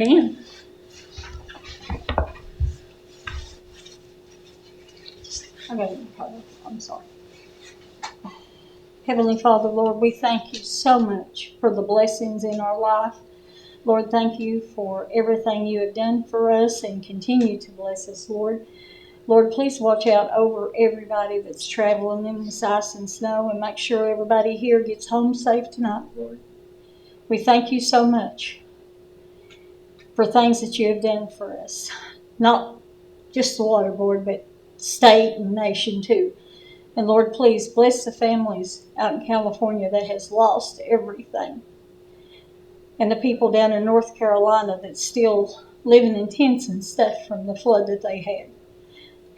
can. I got it. I'm sorry. Heavenly Father, Lord, we thank you so much for the blessings in our life. Lord, thank you for everything you have done for us and continue to bless us, Lord. Lord, please watch out over everybody that's traveling in this ice and snow and make sure everybody here gets home safe tonight, Lord. We thank you so much for things that you have done for us. Not just the water board, but state and nation too. And Lord, please bless the families out in California that has lost everything. And the people down in North Carolina that's still living in tents and stuff from the flood that they had.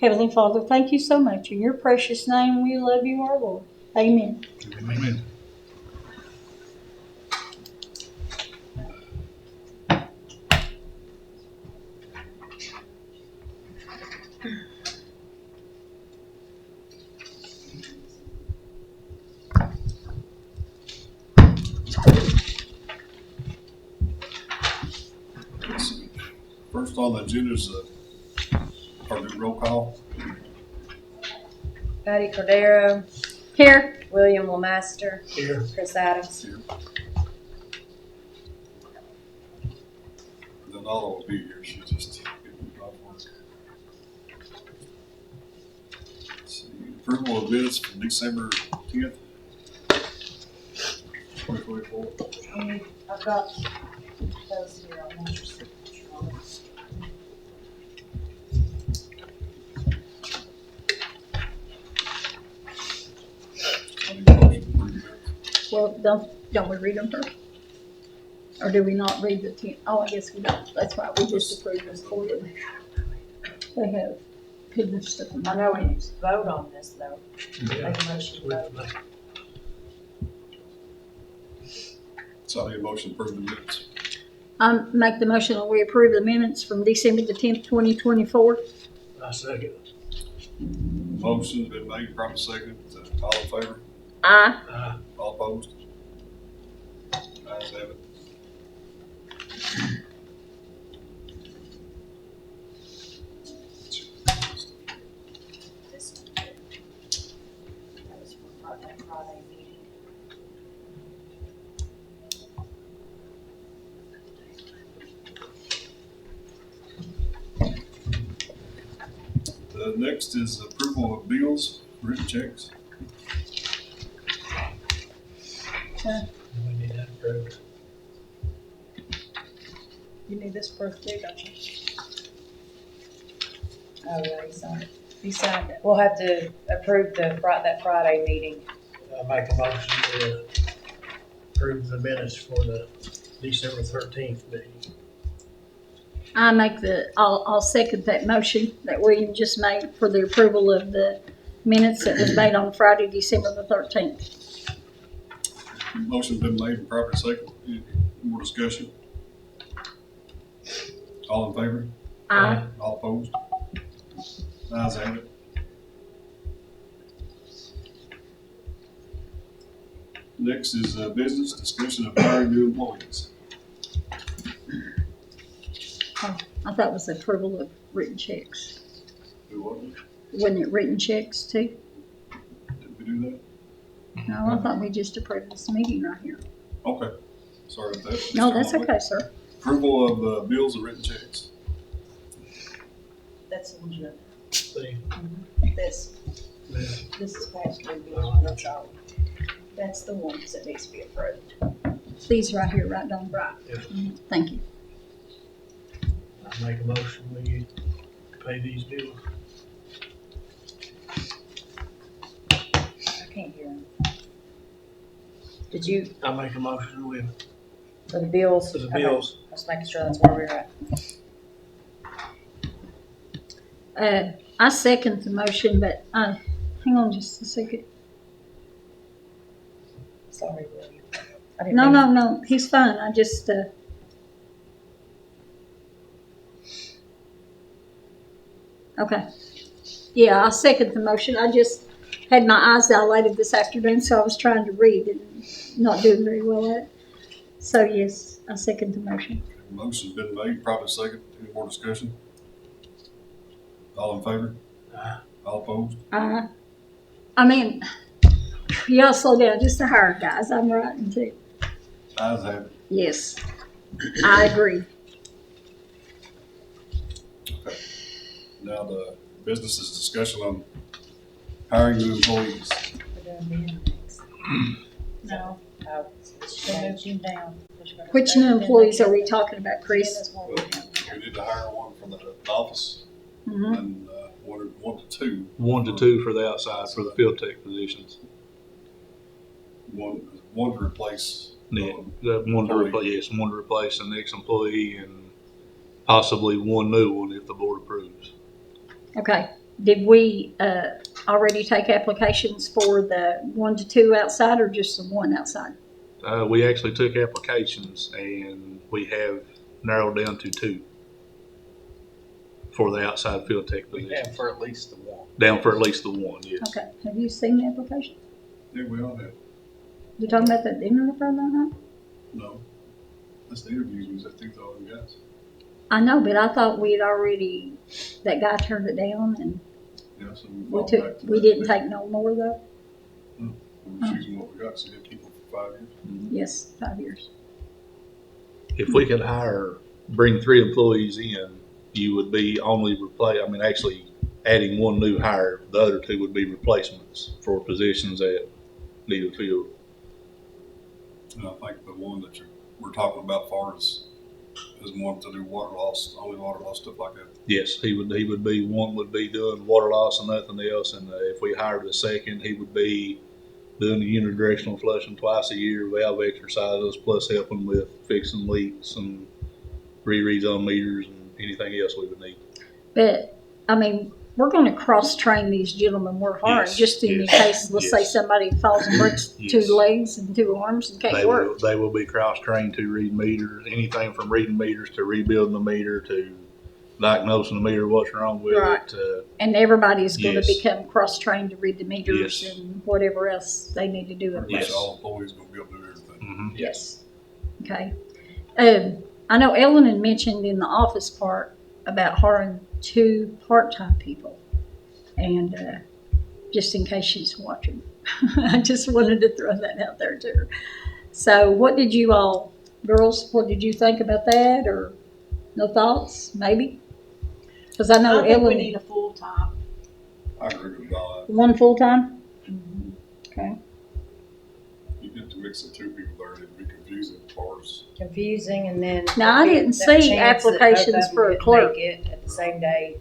Heavenly Father, thank you so much. In your precious name, we love you, our Lord. Amen. Amen. First on the agenda is our new roll call. Patty Cordero. Here. William Lemaster. Here. Chris Adams. Here. Then Nala will be here. She just getting off work. Let's see. Approval of minutes from December 10th, 2024. I've got those here. I want your signature on it. I need a motion to approve that. Well, don't we read them first? Or do we not read the 10? Oh, I guess we don't. That's right. We just approved them for you. They have hidden stuff in I know we need to vote on this though. Make a motion to vote. So I need a motion to approve the minutes. I make the motion that we approve the minutes from December the 10th, 2024. I second. Motion's been made, proper second. All in favor? Aye. All opposed? Ayes have it. This one. That was for that Friday meeting. Next is approval of bills, written checks. We need that approved. You need this first too, don't you? Oh, yeah, he signed it. You signed it. We'll have to approve that Friday meeting. I make a motion to approve the minutes for the December 13th meeting. I'll second that motion that William just made for the approval of the minutes that was made on Friday, December the 13th. Motion's been made and proper second. Any more discussion? All in favor? Aye. All opposed? Ayes have it. Next is business discussion of hiring new employees. I thought it was approval of written checks. Who was it? Wasn't it written checks too? Did we do that? No, I thought we just approved this meeting right here. Okay. Sorry about that. No, that's okay, sir. Approval of bills and written checks. That's the one you See, This yeah. is past due Oh, bills, that's all. That's the ones that needs to be approved. These right here, right down right. Yeah. Thank you. I make a motion, we pay these bills. I can't hear him. Did you, I make a motion with, for the bills? for the Okay. bills. Let's make sure that's where we're at. I second the motion, but hang on just a second. Sorry, William. I didn't No, mean- no, he's fine. I just, okay. Yeah, I second the motion. I just had my eyes dilated this afternoon, so I was trying to read and not doing very well at it. So yes, I second the motion. Motion's been made, probably second. Any more discussion? All in favor? All opposed? I mean, y'all slow down just a hair, guys. I'm writing too. Ayes have it. Yes, I agree. Now the business is discussion on hiring new employees. We're doing the index. No, Oh, they moved him down. Which new employees are we talking about, Chris? Dennis won't be down. We need to hire one for the office Mhm. and one to two. 1 to 2 for the outside for the field tech positions. One to replace. Yeah, one to replace the next employee and possibly one new one if the board approves. Okay. Did we already take applications for the 1 to 2 outside or just the 1 outside? We actually took applications and we have narrowed down to 2 for the outside field tech We position. have for at least the one. Down for at least the 1, yes. Okay. Have you seen the application? Yeah, we all have. You talking about the dinner for that night? No. That's the interviews, we said 2,000 guys. I know, but I thought we had already, that guy turned it down and Yeah, so we didn't take no more though? We're choosing what we got, so you keep them for 5 years. Yes, 5 years. If we could bring 3 employees in, you would be only actually adding 1 new hire. The other 2 would be replacements for positions that needed filled. And I think the one that we're talking about far is one to do water loss, only water loss, stuff like that. Yes, he would be, one would be doing water loss and nothing else, and if we hired a second, he would be doing the unidirectional flushing twice a year, valve exercises, plus helping with fixing leaks and rereads on meters and anything else we would need. But, I mean, we're gonna cross-train these gentlemen we're hiring, Yes, just in yes, case, let's say yes. somebody falls and breaks Yes. 2 legs and 2 arms and can't work. They will be cross-trained to read meters, anything from reading meters to rebuilding the meter to diagnosing the meter, what's wrong with Right. it. And everybody's gonna Yes. become cross-trained to read the meters Yes. and whatever else they need to do. Pretty Yes. much all employees gonna be able to do everything. Yes. Okay. I know Ellen had mentioned in the office part about hiring 2 part-time people. And just in case she's watching, I just wanted to throw that out there to her. So what did you all, girls, what did you think about that, or no thoughts, maybe? Because I know I think we Ellen, need a full-time. I agree with all that. 1 full-time? Okay. You get to mix the 2 people there, it'd be confusing as far as. Confusing, and then. Now, I didn't that see chance that both applications of them for a could clerk. make it at the same day.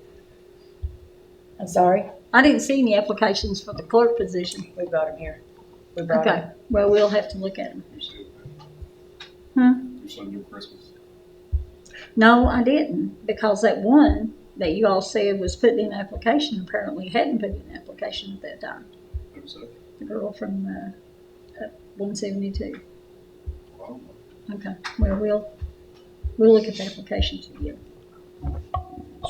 I'm sorry, I didn't see any applications for the clerk position. we brought him here. We brought Okay, him. well, we'll have to look at them. You said Hmm? You said your Christmas. No, I didn't, because that one that you all said was putting in application apparently hadn't put in an application at that time. Who was that? The girl from 172. I don't know. Okay, well, we'll look at the applications again.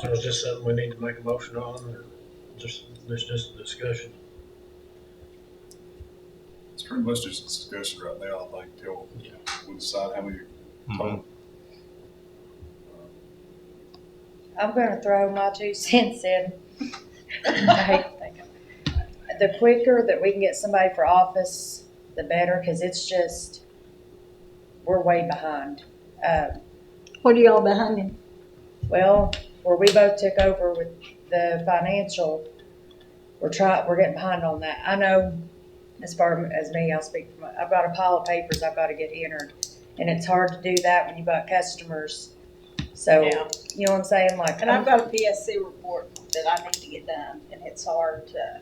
So is this something we need to make a motion on, or just a discussion? It's pretty much just a discussion right now, I think, till we decide how many total. I'm gonna throw my 2 cents in. I hate to think of it. The quicker that we can get somebody for office, the better, cause it's just, we're way behind. What are y'all behind in? Well, where we both took over with the financial, we're getting behind on that. I know, as far as me, I'll speak from, I've got a pile of papers I've gotta get entered, and it's hard to do that when you've got customers. So, Yeah. you know what I'm saying, like. And I've got a PSC report that I need to get done, and it's hard to,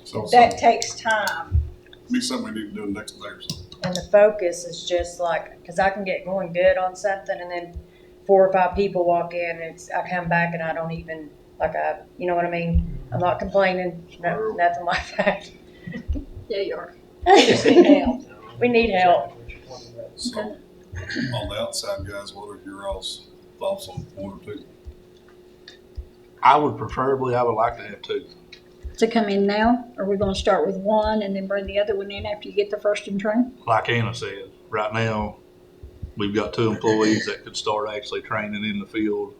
So that takes time. be something we need to do next day or something. And the focus is just like, cause I can get going good on something, and then 4 or 5 people walk in, and I come back and I don't even, you know what I mean? I'm not complaining, nothing like that. Yeah, you are. Just need help. We need help. So, on the outside guys, what are your all's thoughts on 1 or 2? I would like to have 2. To come in now, or we're gonna start with 1 and then bring the other one in after you get the first in train? Like Anna said, right now, we've got 2 employees that could start actually training in the field.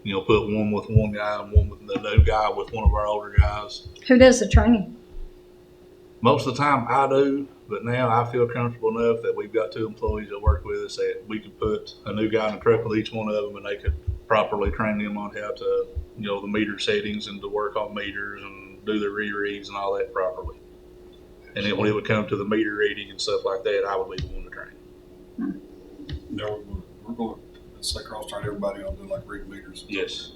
You know, put one with one guy and one with the new guy with one of our older guys. Who does the training? Most of the time I do, but now I feel comfortable enough that we've got 2 employees that work with us that we could put a new guy in a truck with each one of them, and they could properly train them on how to, you know, the meter settings and to work on meters and do the re-reads and all that properly. And then when it would come to the meter reading and stuff like that, I would be the one to train. No, we're going to say cross train everybody on doing like read meters. Yes.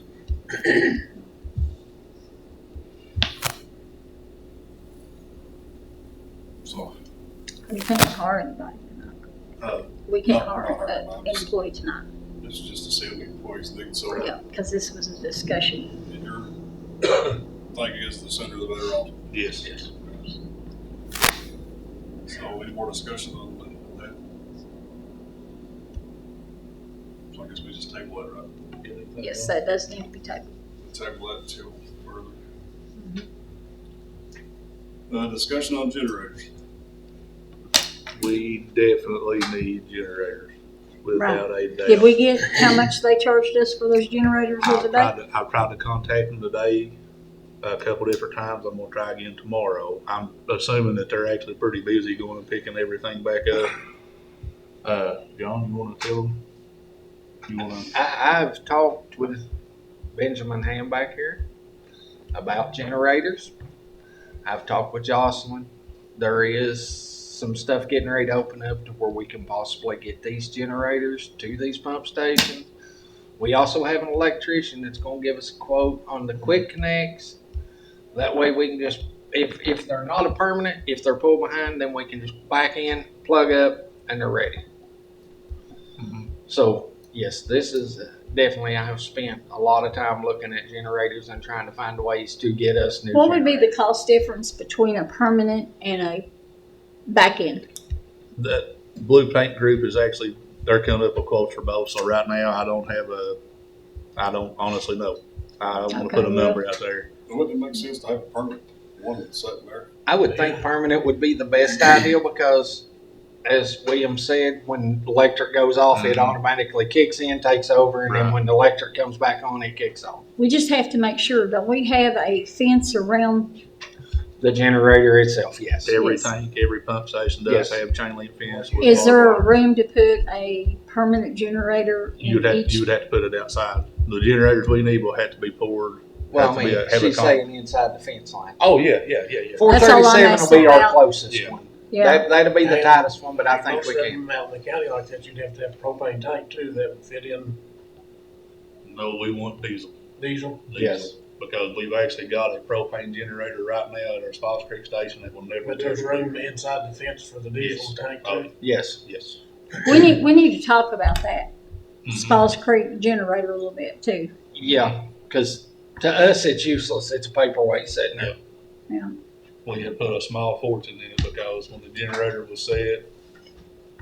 So, We can't hire anybody tonight. We can't No, we're not hire hiring an anybody. employee tonight. it's just to see if the employees need, so Yeah, because this was a discussion. your thing is the sooner the better off. Yes. Yes. So any more discussion on that? So I guess we just table it, right? Yes, that does need to be tabled. Table that until further. Discussion on generators. We definitely need generators without a doubt. Did we get how much they charged us for those generators the other day? I've tried to contact them today a couple different times. I'm gonna try again tomorrow. I'm assuming that they're actually pretty busy going and picking everything back up. John, you wanna tell them? You wanna? I've talked with Benjamin Ham back here about generators. I've talked with Jocelyn. There is some stuff getting ready to open up to where we can possibly get these generators to these pump stations. We also have an electrician that's going to give us a quote on the quick connects. That way we can just, if they're not a permanent, if they're pulled behind, then we can just back in, plug up, and they're ready. Mhm. So yes, this is definitely, I have spent a lot of time looking at generators and trying to find ways to get us new What would be the generators. cost difference between a permanent and a back end? The Blue Paint Group is actually, they're coming up with quotes for both. So right now, I don't honestly know. I don't want to put a Okay, number out there. Wouldn't it make sense to have a permanent one that's sitting there? I would think permanent would be the best idea because, as William said, when electric goes off, it Mhm. automatically kicks in, takes over, and then Right. when the electric comes back on, it kicks off. We just have to make sure, don't we have a fence around? The generator itself, yes. Every Yes. tank, every pump station does Yes. have chain link fence. with Is barbed there wire. room to put a permanent generator You in would each? have to put it outside. The generators we need will have to be poured. Well, have I to mean, have a she's con- saying inside the fence line. Oh yeah. 437 will be our about. closest Yeah. one. Yeah, That'll be the And- tightest one, but I think Most we of can. them out in the county like that, you'd have to have a propane tank too that would fit in No, we want diesel. diesel. Yes. Because we've actually got a propane generator right now at our Spots Creek station that will never. But be there's able to- room inside the fence for the diesel Yes. tank Oh, too. Yes. yes. we need to talk about that Mhm. Spalls Creek generator a little bit too. Yeah, because to us it's useless. It's a paperweight sitting there. We had put a small fortune in it because when the generator was set,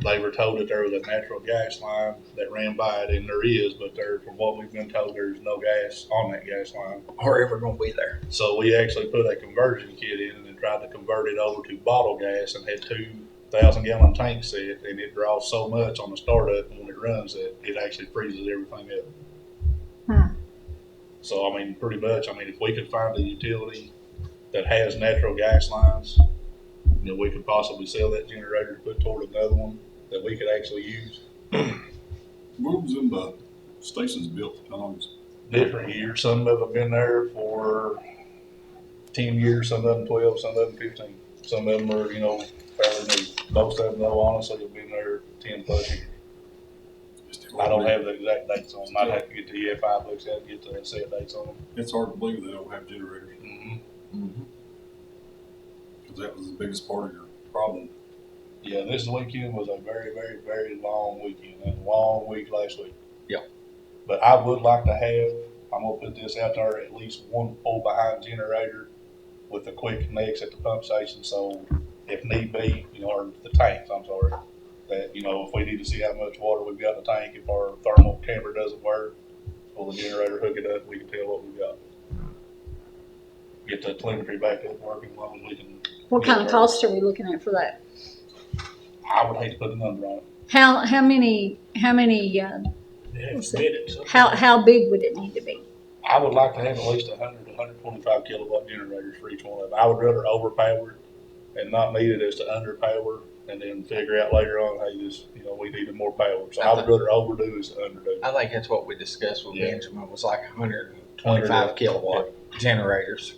they were told that there was a natural gas line that ran by it, and there is, but from what we've been told, there's no gas on that gas line. Or ever going to be there. So we actually put a conversion kit in and then tried to convert it over to bottle gas and had 2,000-gallon tanks set, and it draws so much on the startup and when it runs that it actually freezes everything up. Hmm. So I mean, pretty much, if we could find a utility that has natural gas lines, we could possibly sell that generator to put toward another one that we could actually use. When was them stations built? How long was Different years. Some of them been there for 10 years, some of them 12, some of them 15. Some of them are, fairly new. Most of them, though, honestly, have been there 10 plus years. I don't have the exact dates on them. I'd have to get the EFI books out and get the set dates on them. It's hard to believe they don't have generators, Mm-hmm. because that was the biggest part of your problem. Yeah, this weekend was a very, very, very long weekend, and a long week last week. Yeah. But I would like to have, I'm gonna put this out there, at least one pull behind generator with the quick connects at the pump station, so if need be, or the tanks, I'm sorry, that, if we need to see how much water we've got in the tank, if our thermal camera doesn't work, pull the generator, hook it up, we can tell what we've got. Get the telemetry back up working as long as we can. What kind of cost are we looking at for that? I would hate to put a number on it. How many, They have What's to bid it. so- how big would it need to be? I would like to have at least 100 to 125 kilowatt generators for each one of them. I would rather overpower it and not need it as to underpower, and then figure out later on, hey, this, we needed more power. So I would rather overdo as to underdo. I think that's what we discussed with Yeah. Benjamin, was like 125 kilowatt generators.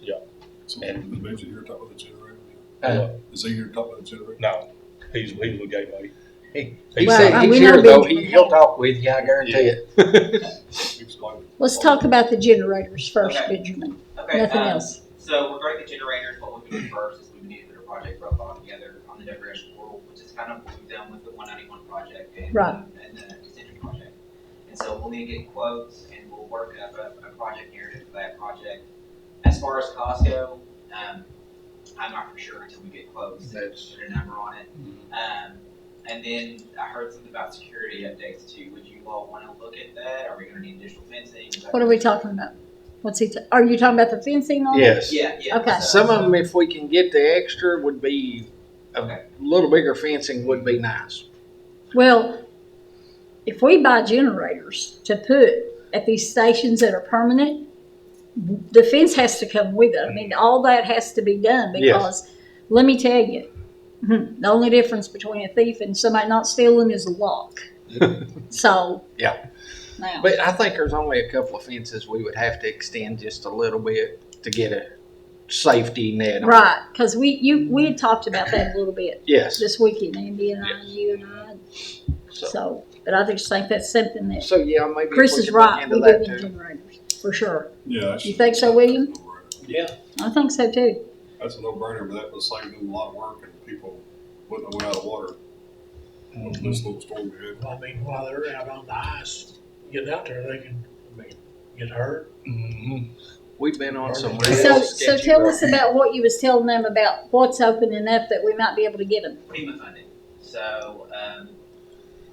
So the budget here, talking about the generator. Uh, Is he here talking about the generator? No, he's with Gateway. He Well, said we he's know here though. Benjamin He'll has. talk with you. I guarantee it. Explain. Let's talk about the generators first, Okay. Benjamin. Okay, Nothing else. So regarding the generators, what we would do first is we would need to put a project profile together on the Decoration portal, which is kind of what we've done with the 191 project and, Right. and the extension project. And so we'll need to get quotes and we'll work up a project narrative for that project. As far as costs go, I'm not for sure until we get quotes and That's- put a number on it. And then I heard something about security updates too. Would you all want to look at that? Are we going to need additional fencing? Is that- What are we talking about? Are you talking about the fencing on it? Yes. Yeah. Okay. Some of them, if we can get the extra, would be Okay. a little bigger fencing would be nice. Well, if we buy generators to put at these stations that are permanent, the fence has to come with it. I mean, all that has to be done Yes. because, let me tell you, the only difference between a thief and somebody not stealing is a lock. So. Yeah. Now. But I think there's only a couple of fences we would have to extend just a little bit to get a safety net on. Right, because we had talked about that a little bit Yes. this weekend, Andy and I, and you and I. So, but I just think that's something that So yeah, maybe Chris if we is could right. look We into do that need too. generators for sure. Yeah. that's- You think so, William? Yeah. I think so too. That's a no-brainer, but that would save them a lot of work and people wouldn't have went out of water. This little storm we had. I mean, while they're out on the ice, getting out there, they can, get hurt. We've been on some So- real So sketchy tell roads. us about what you was telling them about what's opening up that we might be able to get them. FEMA funding. So,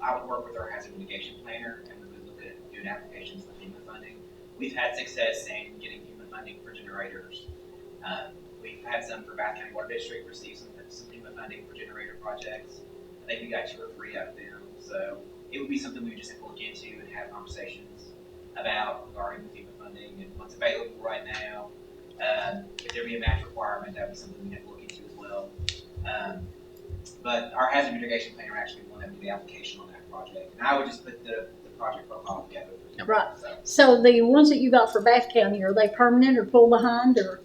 I would work with our hazard mitigation planner and we would look at doing applications for FEMA funding. We've had success in getting FEMA funding for generators. We've had some for Bath County Water District receive some FEMA funding for generator projects. I think we got 2 or 3 out of them. So it would be something we would just have to look into and have conversations about regarding the FEMA funding and what's available right now. If there be a match requirement, that would be something we have to look into as well. But our hazard mitigation planner actually wanted to do the application on that project. And I would just put the project profile together. Right. So So the ones that you got for Bath County, are they permanent or pull behind or?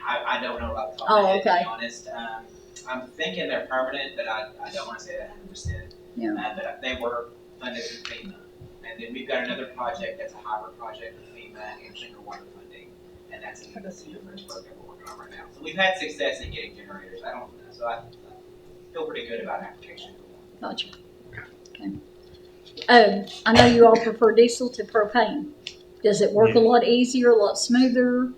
I don't know about the top of my head, to okay. be honest. I'm thinking they're permanent, but I don't want to say that 100%. Yeah. But they were funded through FEMA. And then we've got another project that's a hybrid project with FEMA and Shingle Water funding. And that's in the city of Frenchburg that we're working on right now. So we've had success in getting generators. So I feel pretty good about application. Gotcha. Okay. I know you all prefer diesel to propane. Does it work a lot easier, a lot smoother?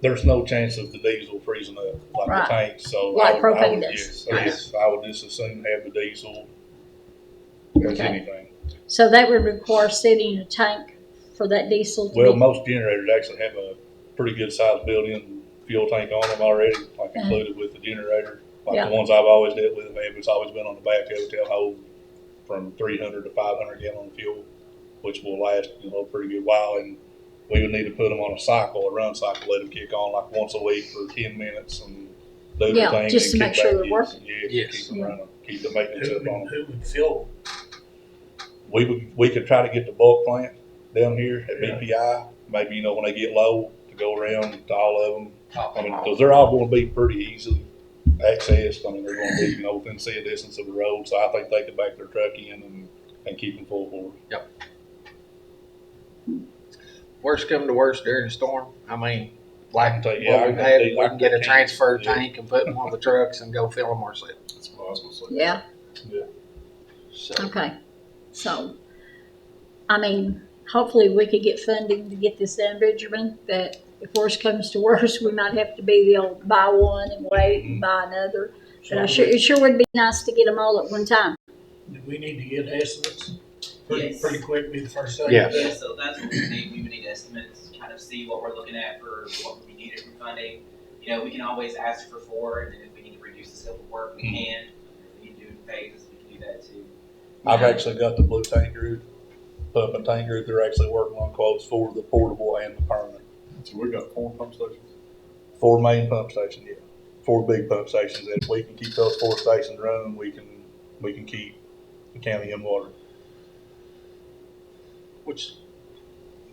There's no chance of the diesel freezing up like Right. the tank, so Like I propane would, does. yes, I would just as soon have the diesel as Okay. anything. So that would require setting a tank for that diesel to Well, be. most generators actually have a pretty good sized built-in fuel tank on them already, like Yeah. included with the generator. Like Yeah. the ones I've always dealt with, it's always been on the backhoe to hold from 300 to 500 gallon fuel, which will last, a pretty good while. And we would need to put them on a run cycle, let them kick on like once a week for 10 minutes and do Yeah, their thing. just and to kick make sure back they're in. working. Yeah, Yes. keep them running, keep the maintenance up on them. Who would fill? We could try to get the bulk plant down here at Yeah. BPI, maybe, when they get low, to go around to all of them. Top I mean, them because off. they're all going to be pretty easily accessed. I mean, they're going to be, within say distance of the road. So I think they could back their truck in and keep them full forward. Worst come to worst during the storm, I mean, like can tell you, what I we've can had, tell you, we I can get a can't- transfer yeah. tank and put in one of the trucks and go fill them ourselves. That's what I was gonna say. Yeah, So, okay. So, I mean, hopefully we could get funding to get this done, Benjamin, that if worst comes to worst, we might have to be the old buy one and wait and buy another. But it sure would be nice to get them all at one time. Do we need to get estimates Yes. pretty quick, be the first thing? Yeah. Yeah, so that's what we need. We would need estimates, kind of see what we're looking at for what would be needed from funding. We can always ask for 4, and then if we need to reduce the scope of work, we can. If we need to do it in phases, we can do that too. I've actually got the blue tank group, pump and tank group, they're actually working on quotes for the portable and the permanent. So we got 4 pump stations. 4 main pump stations, yeah. 4 big pump stations, and if we can keep those 4 stations running, we can keep the county in water. Which,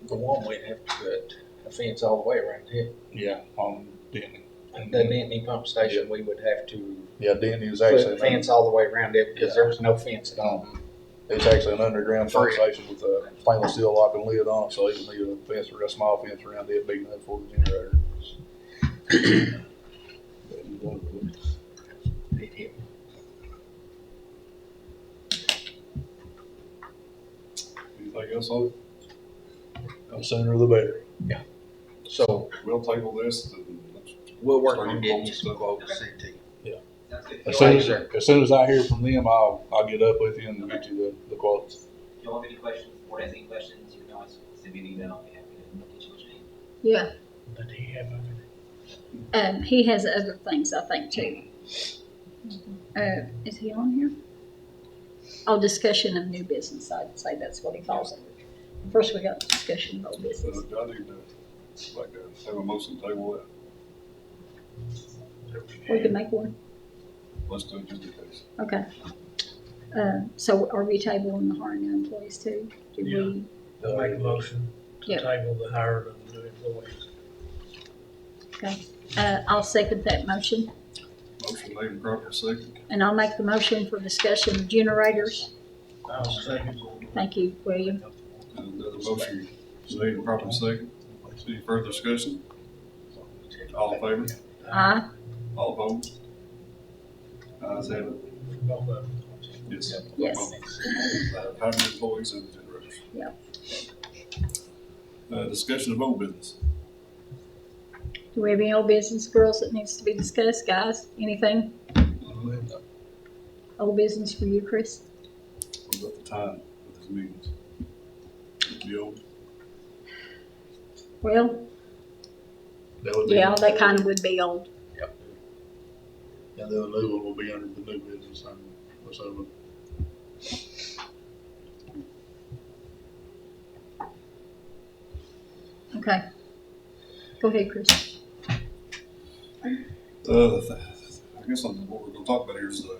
the one we'd have to put a fence all the way around it. Yeah, on Denny. The Nittany pump station, we would have to Yeah, Denny is put actually, a fence all the way around it because there's no fence at all. it's actually an underground pump station with a stainless steel lock and lid on it, so you need a fence or a small fence around it big enough for the generator. It hit me. Anything else on it? The sooner the better. So We'll table this and let's we'll work start on getting getting you quotes some and quotes. stuff. Sounds good. As soon as I hear from them, I'll get up with you and get you the quotes. If y'all have any questions, the board has any questions, you can always send me an email, I'll be happy to get you what you need. Yeah, Did he have other? he has other things, I think, too. Is he on here? Oh, discussion of new business, I'd say that's what he falls under. First, we got discussion of old business. I need to, have a motion to table that. We can make one, Let's do it just in case. okay. So are we tabling the hiring new employees too? Do we, I'll make a motion to Yeah. table the hire of the new employees. I'll second that motion, Motion made and properly second. and I'll make the motion for discussion of generators. I'll second. Thank you, William. And the motion made and properly second. Any further discussion? All in favor? Aye. All opposed? Ayes have it. Both of them. Yes. Yes. Hiring employees and generators. Yep. Discussion of old business. Do we have any old business, girls, that needs to be discussed, guys? Anything? Old business for you, Chris? What about the time of these meetings? Be old. Well, That would be- yeah, that kind of would be old. And then the new one will be under the new business and whatsoever. Okay. Go ahead, Chris. I guess what we're gonna talk about here is the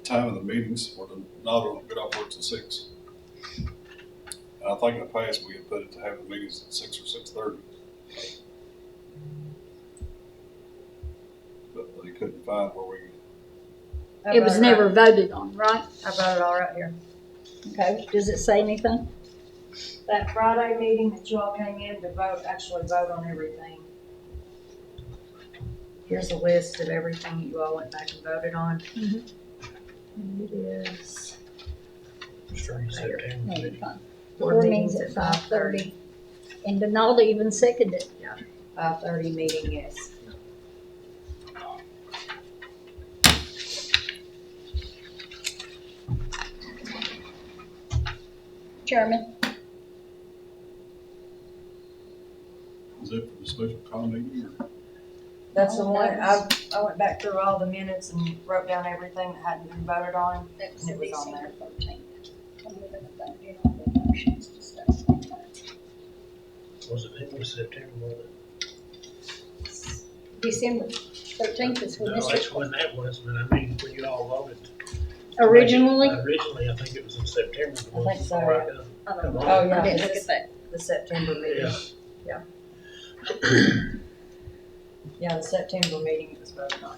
time of the meetings, or the, not on, get off work till 6. And I think in the past, we had put it to have the meetings at 6 or 6:30. But they couldn't find where we, I It was voted never right- voted on, right? I voted all right here. Okay. Does it say anything? That Friday meeting that you all came in to actually vote on everything. Here's a list of everything you all went back and voted on. Mhm. And it is Starting September. No, you're meeting. fine. board meetings at 5:30. And Donalda even seconded it. 5:30 meeting, yes. Chairman? is that for the special call meeting or? That's the Oh, one, that I went back through all the minutes and wrote down everything that hadn't been voted on. That was And it was on December there. 13th. Motions to stuff. Was it September, was it? December 13th is when No, this that's was. when that was, but I mean, when you all voted. Originally? Originally, I think it was in September. I think so, before yeah. done. I don't know. Oh, yeah. I didn't look at that. The September meeting. Yeah. Yeah, the September meeting was voted on.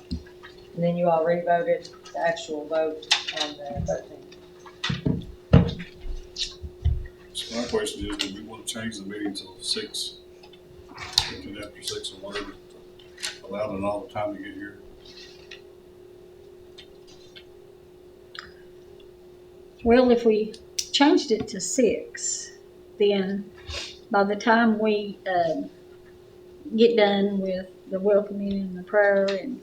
And then you all re-voted the actual vote on the 13th. So my question is, do we want to change the meeting till 6? Between after 6 or whatever, to allow them all the time to get here? Well, if we changed it to 6, then by the time we get done with the welcoming and the prayer and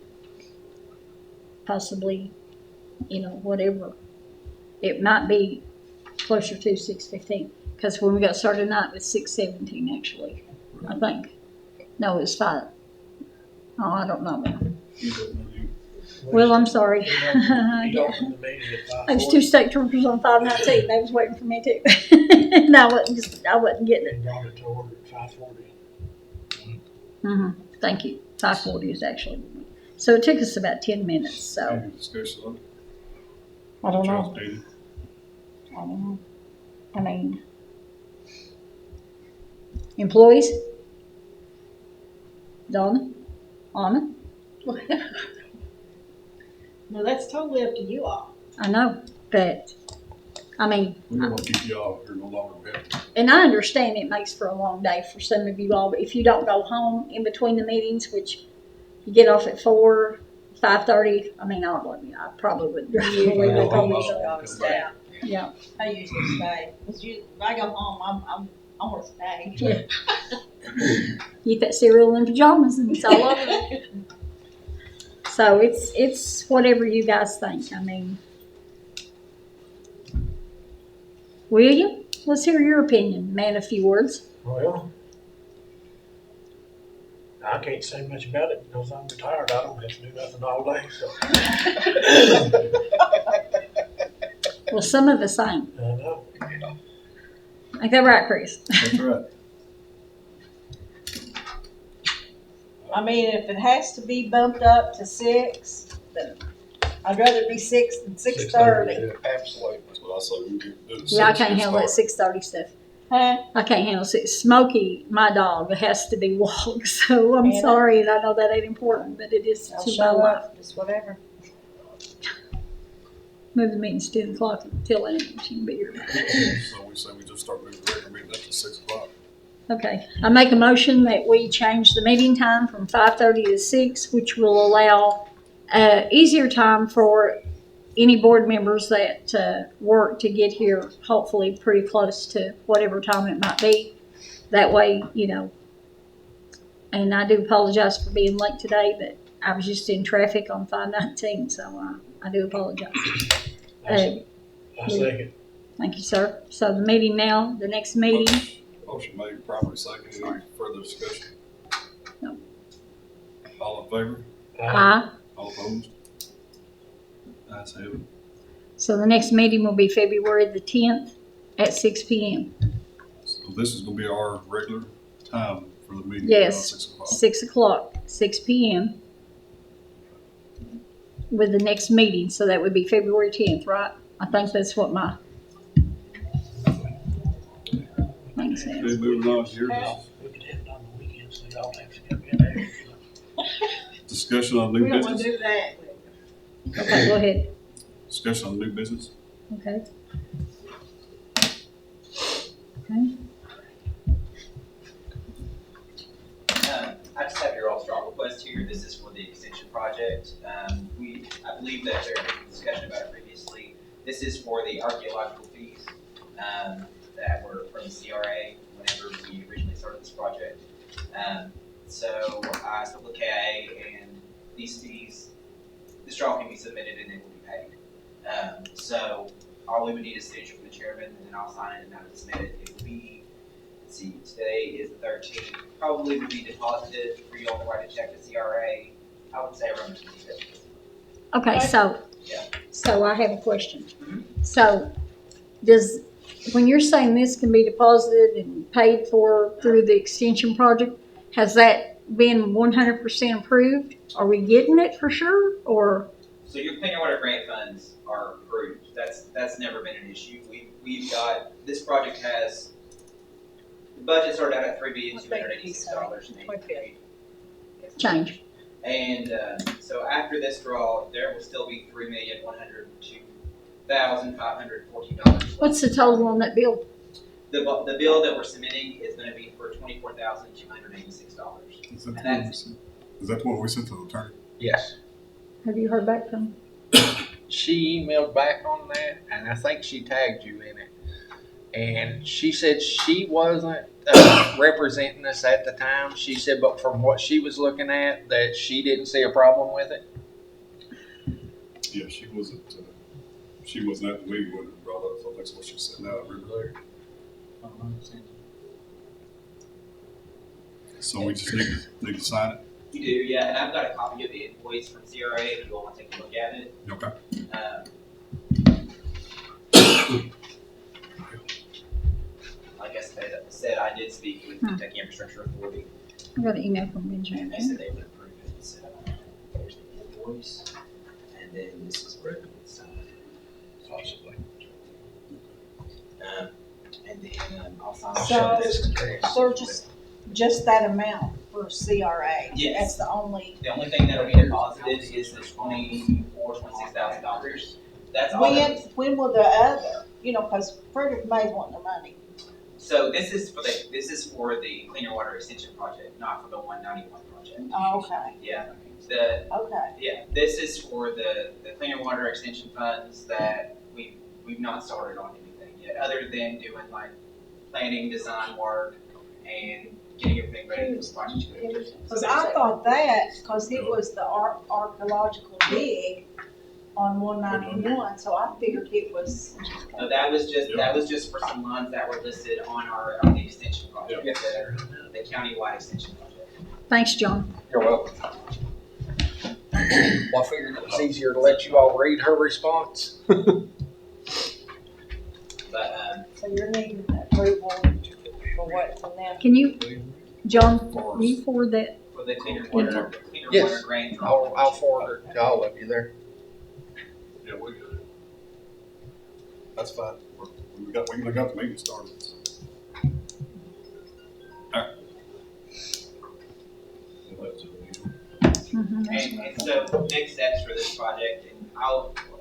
possibly, whatever, it might be closer to 6:15. Because when we got started tonight, it was 6:17 actually, I think. No, it was 5. Oh, I don't know. You don't know, Well, I'm sorry. He opened the meeting at 5:40. There's two state troopers on 519. They was waiting for me too. And I wasn't getting it. And brought it to order at 5:40. Thank you. 540 is actually. So it took us about 10 minutes, so Any discussion on it? I don't know. Charles Petey? I don't know. I mean, employees? Donna? Anna? No, that's totally up to you all. I know, but, I mean, We don't want to keep y'all here no longer. We have to. and I understand it makes for a long day for some of you all, but if you don't go home in between the meetings, which you get off at 4, 5:30, I mean, I probably wouldn't drive all the way back home. Yeah, Yeah, I usually stay. Cause if I go home, I wanna stay. Yeah. Eat that cereal in pajamas and it's all over. So it's whatever you guys think. I mean, William, let's hear your opinion. Man, a few words. Well, I can't say much about it because I'm retired. I don't have to do nothing all day, so. Well, some of us ain't. I know. Ain't that right, Chris? That's right. I mean, if it has to be bumped up to 6, then I'd rather be 6 than 6:30. Absolutely. That's what I say. We do the Yeah, I 6 can't handle that start. 6:30 stuff. Huh? I can't handle 6. Smokey, my dog, has to be walked. So I'm Anna? sorry, and I know that ain't important, but it is I'll to my show life. up, just whatever. Move the meeting's 10 o'clock until then. She can be here. So we say we just start moving the regular meeting up to 6 o'clock. Okay, I make a motion that we change the meeting time from 5:30 to 6, which will allow easier time for any board members that work to get here, hopefully pretty close to whatever time it might be. That way, you know, and I do apologize for being late today, but I was just in traffic on 519, so I do apologize. I second. Thank you, sir. So the meeting now, the next meeting, Motion made, properly seconded. Any further discussion? No. All in favor? aye. All opposed? Ayes have it. So the next meeting will be February the 10th at 6 p.m. So this is gonna be our regular time for the meeting. Yes. 6 o'clock. 6 o'clock, 6 p.m. with the next meeting. So that would be February 10th, right? I think that's what my thing Okay, says. moving on here. We could have it on the weekend, so y'all have to come in there. Discussion on We new don't wanna business. do that. Okay, go ahead. Discussion on new business. Okay. Okay. I just have your all straw request here. This is for the extension project. I believe that there had been discussion about it previously. This is for the archaeological fees that were from the CRA whenever we originally started this project. So I spoke with KIA, and these fees, this draw can be submitted and it will be paid. So all we would need is signature from the chairman, and then I'll sign it and I'll submit it. It will be, let's see, today is the 13th. Probably would be deposited for you all to write a check to CRA. I would say around the 25th. Okay, Yeah. so I have a question. Mhm. So when you're saying this can be deposited and paid for through the extension project, has that been 100% approved? Are we getting it for sure, or? So your clean water grant funds are approved. That's never been an issue. We've got, this project has, the budget started out at $3,286,000. Change. And so after this draw, there will still be $3,102,514. What's the total on that bill? The bill that we're submitting is going to be for $24,286. Is that the one we sent? Is that the one we sent to the attorney? Yes. Have you heard back from? She emailed back on that, and I think she tagged you in it. And she said she wasn't representing us at the time. She said, but from what she was looking at, that she didn't see a problem with it. Yeah, she wasn't at the meeting when it brought up, so that's what she said. Now I remember. So we just need to sign it. You do, yeah, and I've got a copy of the invoice from CRA if you all want to take a look at it. Okay. Like I said, I did speak with Kentucky Infrastructure Authority, I got an email from and they Benjamin. said they would approve it. So there's the invoice, and then this is where it's Possibly. and then I'll sign So- this. So just that amount for CRA? Yes. That's the only, The only thing that'll be deposited is the $26,000. That's all. when will the other, cause Frederick May's wanting the money. So this is for the Cleaner Water Extension Project, not for the 191 project. Oh, okay, Yeah, okay. this is for the Cleaner Water Extension funds that we've not started on anything yet, other than doing like planning, design work, and getting everything ready for the project. Cause I thought that, cause it was the archaeological dig on 191, so I figured it was, No, that was just for some funds that were listed on the extension project, the countywide extension project. Thanks, John. You're welcome. Well, I figured it was easier to let you all read her response. But so you're needing approval for what from them? Can you, John, will you forward that? for the cleaner water Yes. grant. I'll forward it to all of you there. Yeah, we good. That's fine. We got the meeting started. So. All right. Yeah, that's unusual. And so next steps for this project, and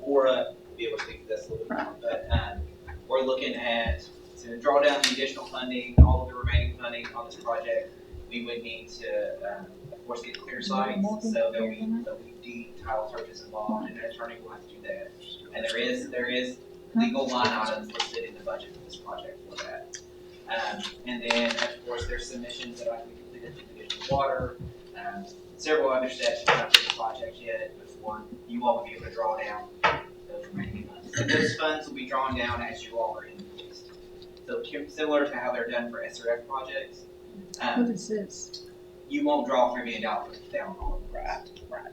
Laura will be able to speak to this a little bit more, but we're looking at to draw down the additional funding, all of the remaining funding on this project. We would need to, of course, get clear sites, so there'll be deed title searches involved, and an attorney will have to do that. And there is legal line items listed in the budget for this project for that. And then, of course, there's submissions that have to be completed to Division of Water, several other steps not for the project yet before you all will be able to draw down those remaining funds. So those funds will be drawn down as you all are invoiced. So similar to how they're done for SRF projects, What is this? you won't draw $3 million down on them. Right.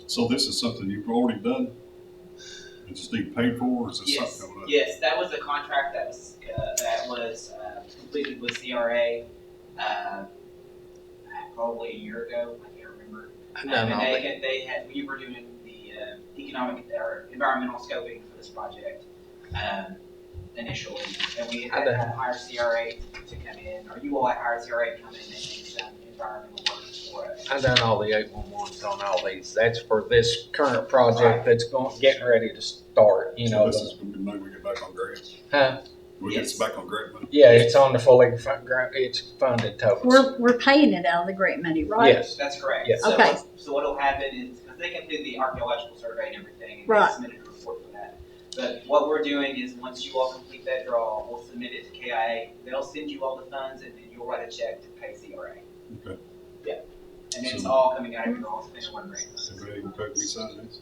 So this is something you've already done? You just need paid for, or is this Yes, something coming up? yes, that was a contract that was completed with CRA probably a year ago. I can't remember. I know, no, We were doing the economic or environmental scoping for this project initially, and we had to hire CRA to come in, or you all had hired CRA to come in and do some environmental work for us. I've done all the 811s on all these. That's for this current project that's getting ready to start, you So know. this is going to be money we get back on grants. Huh? We Yes. get back on grant money. Yeah, it's on the fully it's funded totals. We're paying it out of the grant money, right? Yes. That's correct. Yes. So, Okay. So what'll happen is, because they can do the archaeological survey and everything, and Right. they submitted a report for that. But what we're doing is, once you all complete that draw, we'll submit it to KIA. They'll send you all the funds, and then you'll write a check to pay CRA. Okay. Yeah. And it's So- all coming out of your all spend one grant. Everybody okay with me signing this?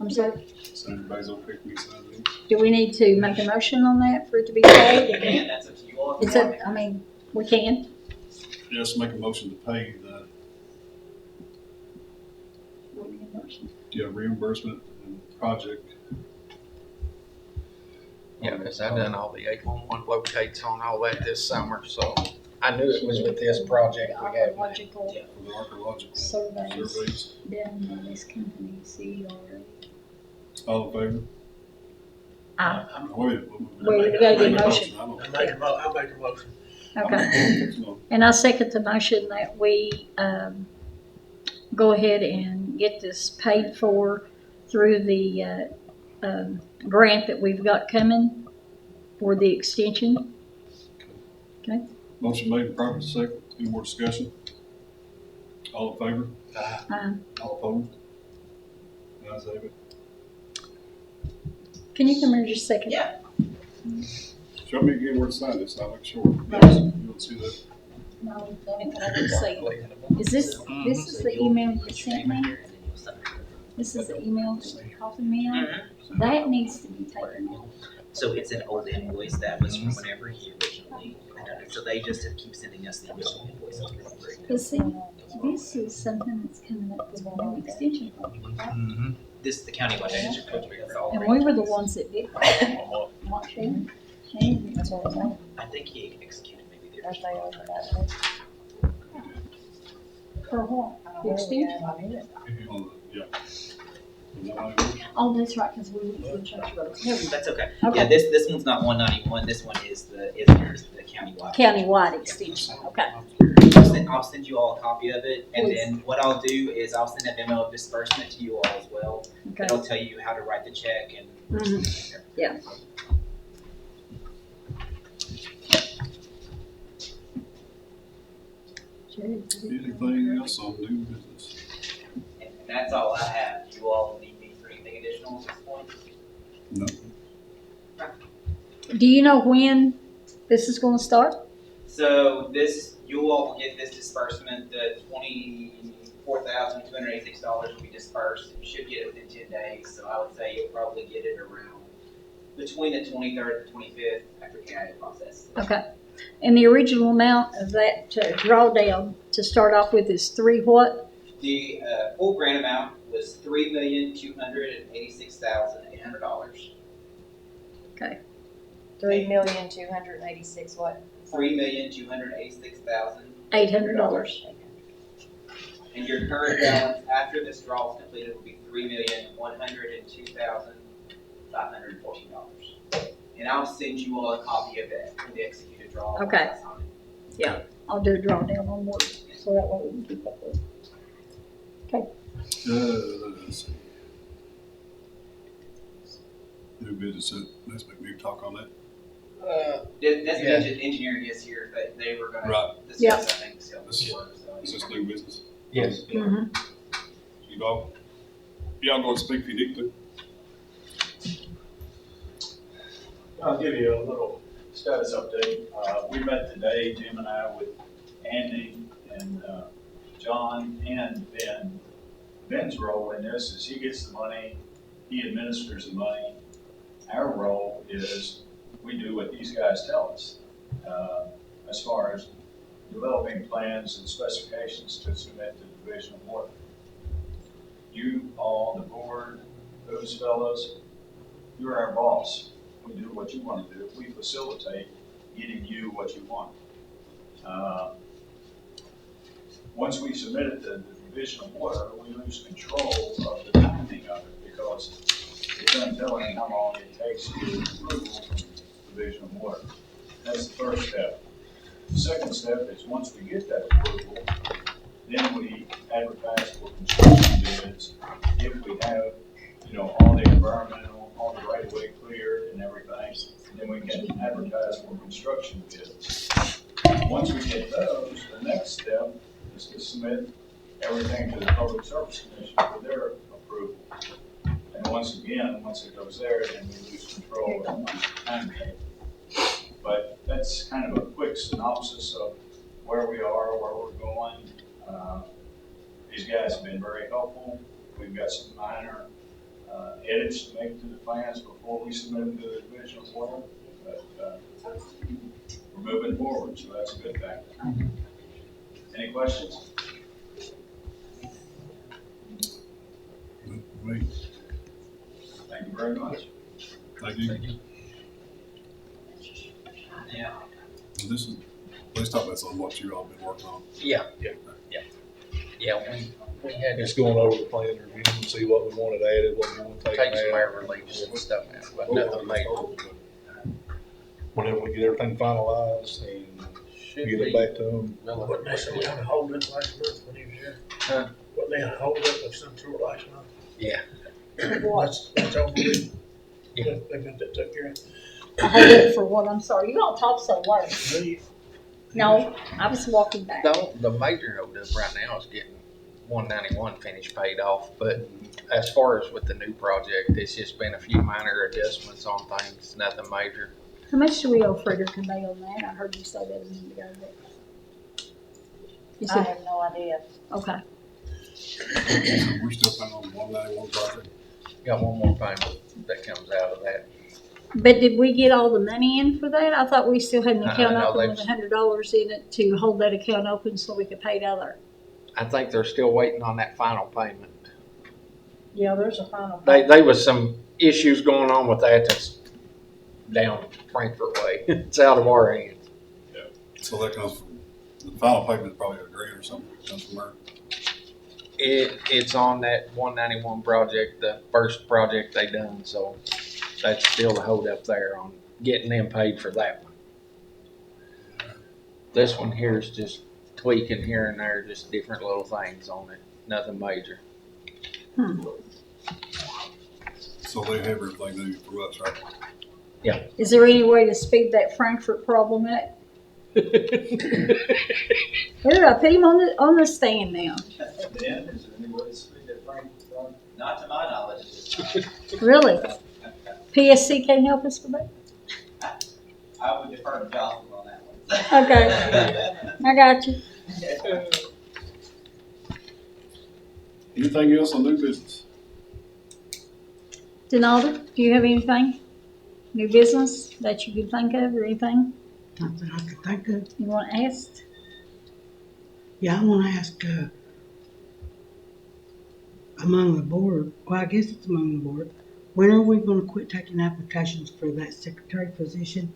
I'm sorry. So everybody's okay with me signing this? Do we need to make a motion on that for it to be paid? And that's up to you all. It's a, I mean, we can. Yes, make a motion to pay the reimbursement and project. Yeah, because I've done all the 811 locates on all that this summer, so I knew it was with this project we got. Archaeological For the archaeological surveys surveys. done by this company, CRA. All in favor? Aye. Oh, yeah. Well, we gotta get a motion. I don't- I'll make a motion. Okay. No. And I second the motion that we, go ahead and get this paid for through the, grant that we've got coming for the extension. Motion made and properly second. Any more discussion? All in favor? All opposed? Ayes have it. Can you come here just a second? Yeah. Show me again where to sign this, I'll make sure. You don't see that? No, I didn't see. Is this is the email you sent me? This is the email that you copied me on? That needs to be taken off. So it's an old invoice that was from whenever he originally had done it. So they just keep sending us the original invoice. But see, this is something that's coming up with an extension project, right? The county budget, that's all. And we were the ones that did that. Not Shane. Shane. That's what I'm saying. I think he executed maybe the Aren't they original over contract. that For what? way? The extension? On the, yeah. Is that what it is? Oh, that's right, because we changed roads. No, that's okay. Yeah, Okay. this one's not 191. This one is the countywide. Countywide extension, okay. I'll send you all a copy of it, and Please. then what I'll do is I'll send a memo of disbursement to you all as well. Okay. It'll tell you how to write the check and. Mhm. Yeah. Anything else on new business? And that's all I have. You all need me for anything additional at this point? No. Do you know when this is gonna start? So you all will get this disbursement, the $24,286 will be dispersed. You should get it within 10 days, so I would say you'll probably get it around between the 23rd and 25th after the audit process. Okay. And the original amount of that drawdown to start off with is three what? The full grant amount was $3,286,800. 3,286,000 what? $3,286,800. $800. And your current balance after this draw is completed will be $3,102,514. And I'll send you all a copy of that from the executed draw. Okay. I'll do a drawdown on work, so that way we can keep up with it. Let's see. New business, let's make me talk on that. That's Yeah. the engineering is here, but they were gonna Right. discuss, I think, so. This Is this new business? Yes. Mm-hmm. Y'all going to speak if you need to? I'll give you a little status update. We met today, Jim and I, with Andy and John and Ben. Ben's role in this is he gets the money, he administers the money. Our role is we do what these guys tell us as far as developing plans and specifications to submit to the Division of Water. You all, the board, those fellows, you're our boss. We do what you want to do. We facilitate getting you what you want. Once we submit it to the Division of Water, we lose control of the timing of it because it's untelling how long it takes to get approval from the Division of Water. That's the first step. The second step is once we get that approval, then we advertise for construction bids if we have, all the environmental, all the right of way cleared and everything, and then we can advertise for construction bids. Once we get those, the next step is to submit everything to the Public Service Commission for their approval. And once it goes there, then we lose control of the timetable. But that's kind of a quick synopsis of where we are, where we're going. These guys have been very helpful. We've got some minor edits to make to the plans before we submit them to the Division of Water. But we're moving forward, so that's a good thing. Any questions? Wait, Thank you very much. thank you. Yeah. This is, let's talk about some of what you all been working on. Yeah, we had Just going over the plan review and see what we wanted added, what we want to to take take some out. air reliefs and stuff out, but nothing major. Whenever we get everything finalized and Should get be it back to them. Wasn't they some kind of hold up last month when he was here? Huh? Wasn't they a hold up of some sort last month? Yeah. That's over with. Yeah. They got that took care of. I hold it for what? I'm sorry. You all talk so low. Leave. No, I was walking back. The major hold up right now is getting 191 finished paid off, but as far as with the new project, it's just been a few minor adjustments on things, nothing major. How much do we owe Frederick and Bay on that? I heard you say that a minute ago. But you I said, have no idea. okay. So we're still planning on the 191 project. Got one more payment that comes out of that. But did we get all the money in for that? I thought we still had an account No, open with they've- $100 in it to hold that account open so we could pay it out of there. I think they're still waiting on that final payment. Yeah, there's a final. They was some issues going on with that that's down Frankfurt way. It's out of our hands. So that comes from, the final payment is probably a grant or something, that comes from there. It's on that 191 project, the first project they done, so that's still the hold up there on getting them paid for that one. This one here is just tweaking here and there, just different little things on it, nothing major. So they have everything they need for us, right? Is there any way to speed that Frankfurt problem up? Where did I put him on the stand now? Dan, is there any way to speed that Frankfurt? Not to my knowledge at this time. Really? PSC can't help us with that? I would defer to Jocelyn on that one. Okay, I got you. Anything else on new business? Donalda, do you have anything? New business that you could think of or anything Not that I could think of. you want to ask? Yeah, I want to ask, among the board, well, I guess it's among the board, when are we going to quit taking applications for that secretary position?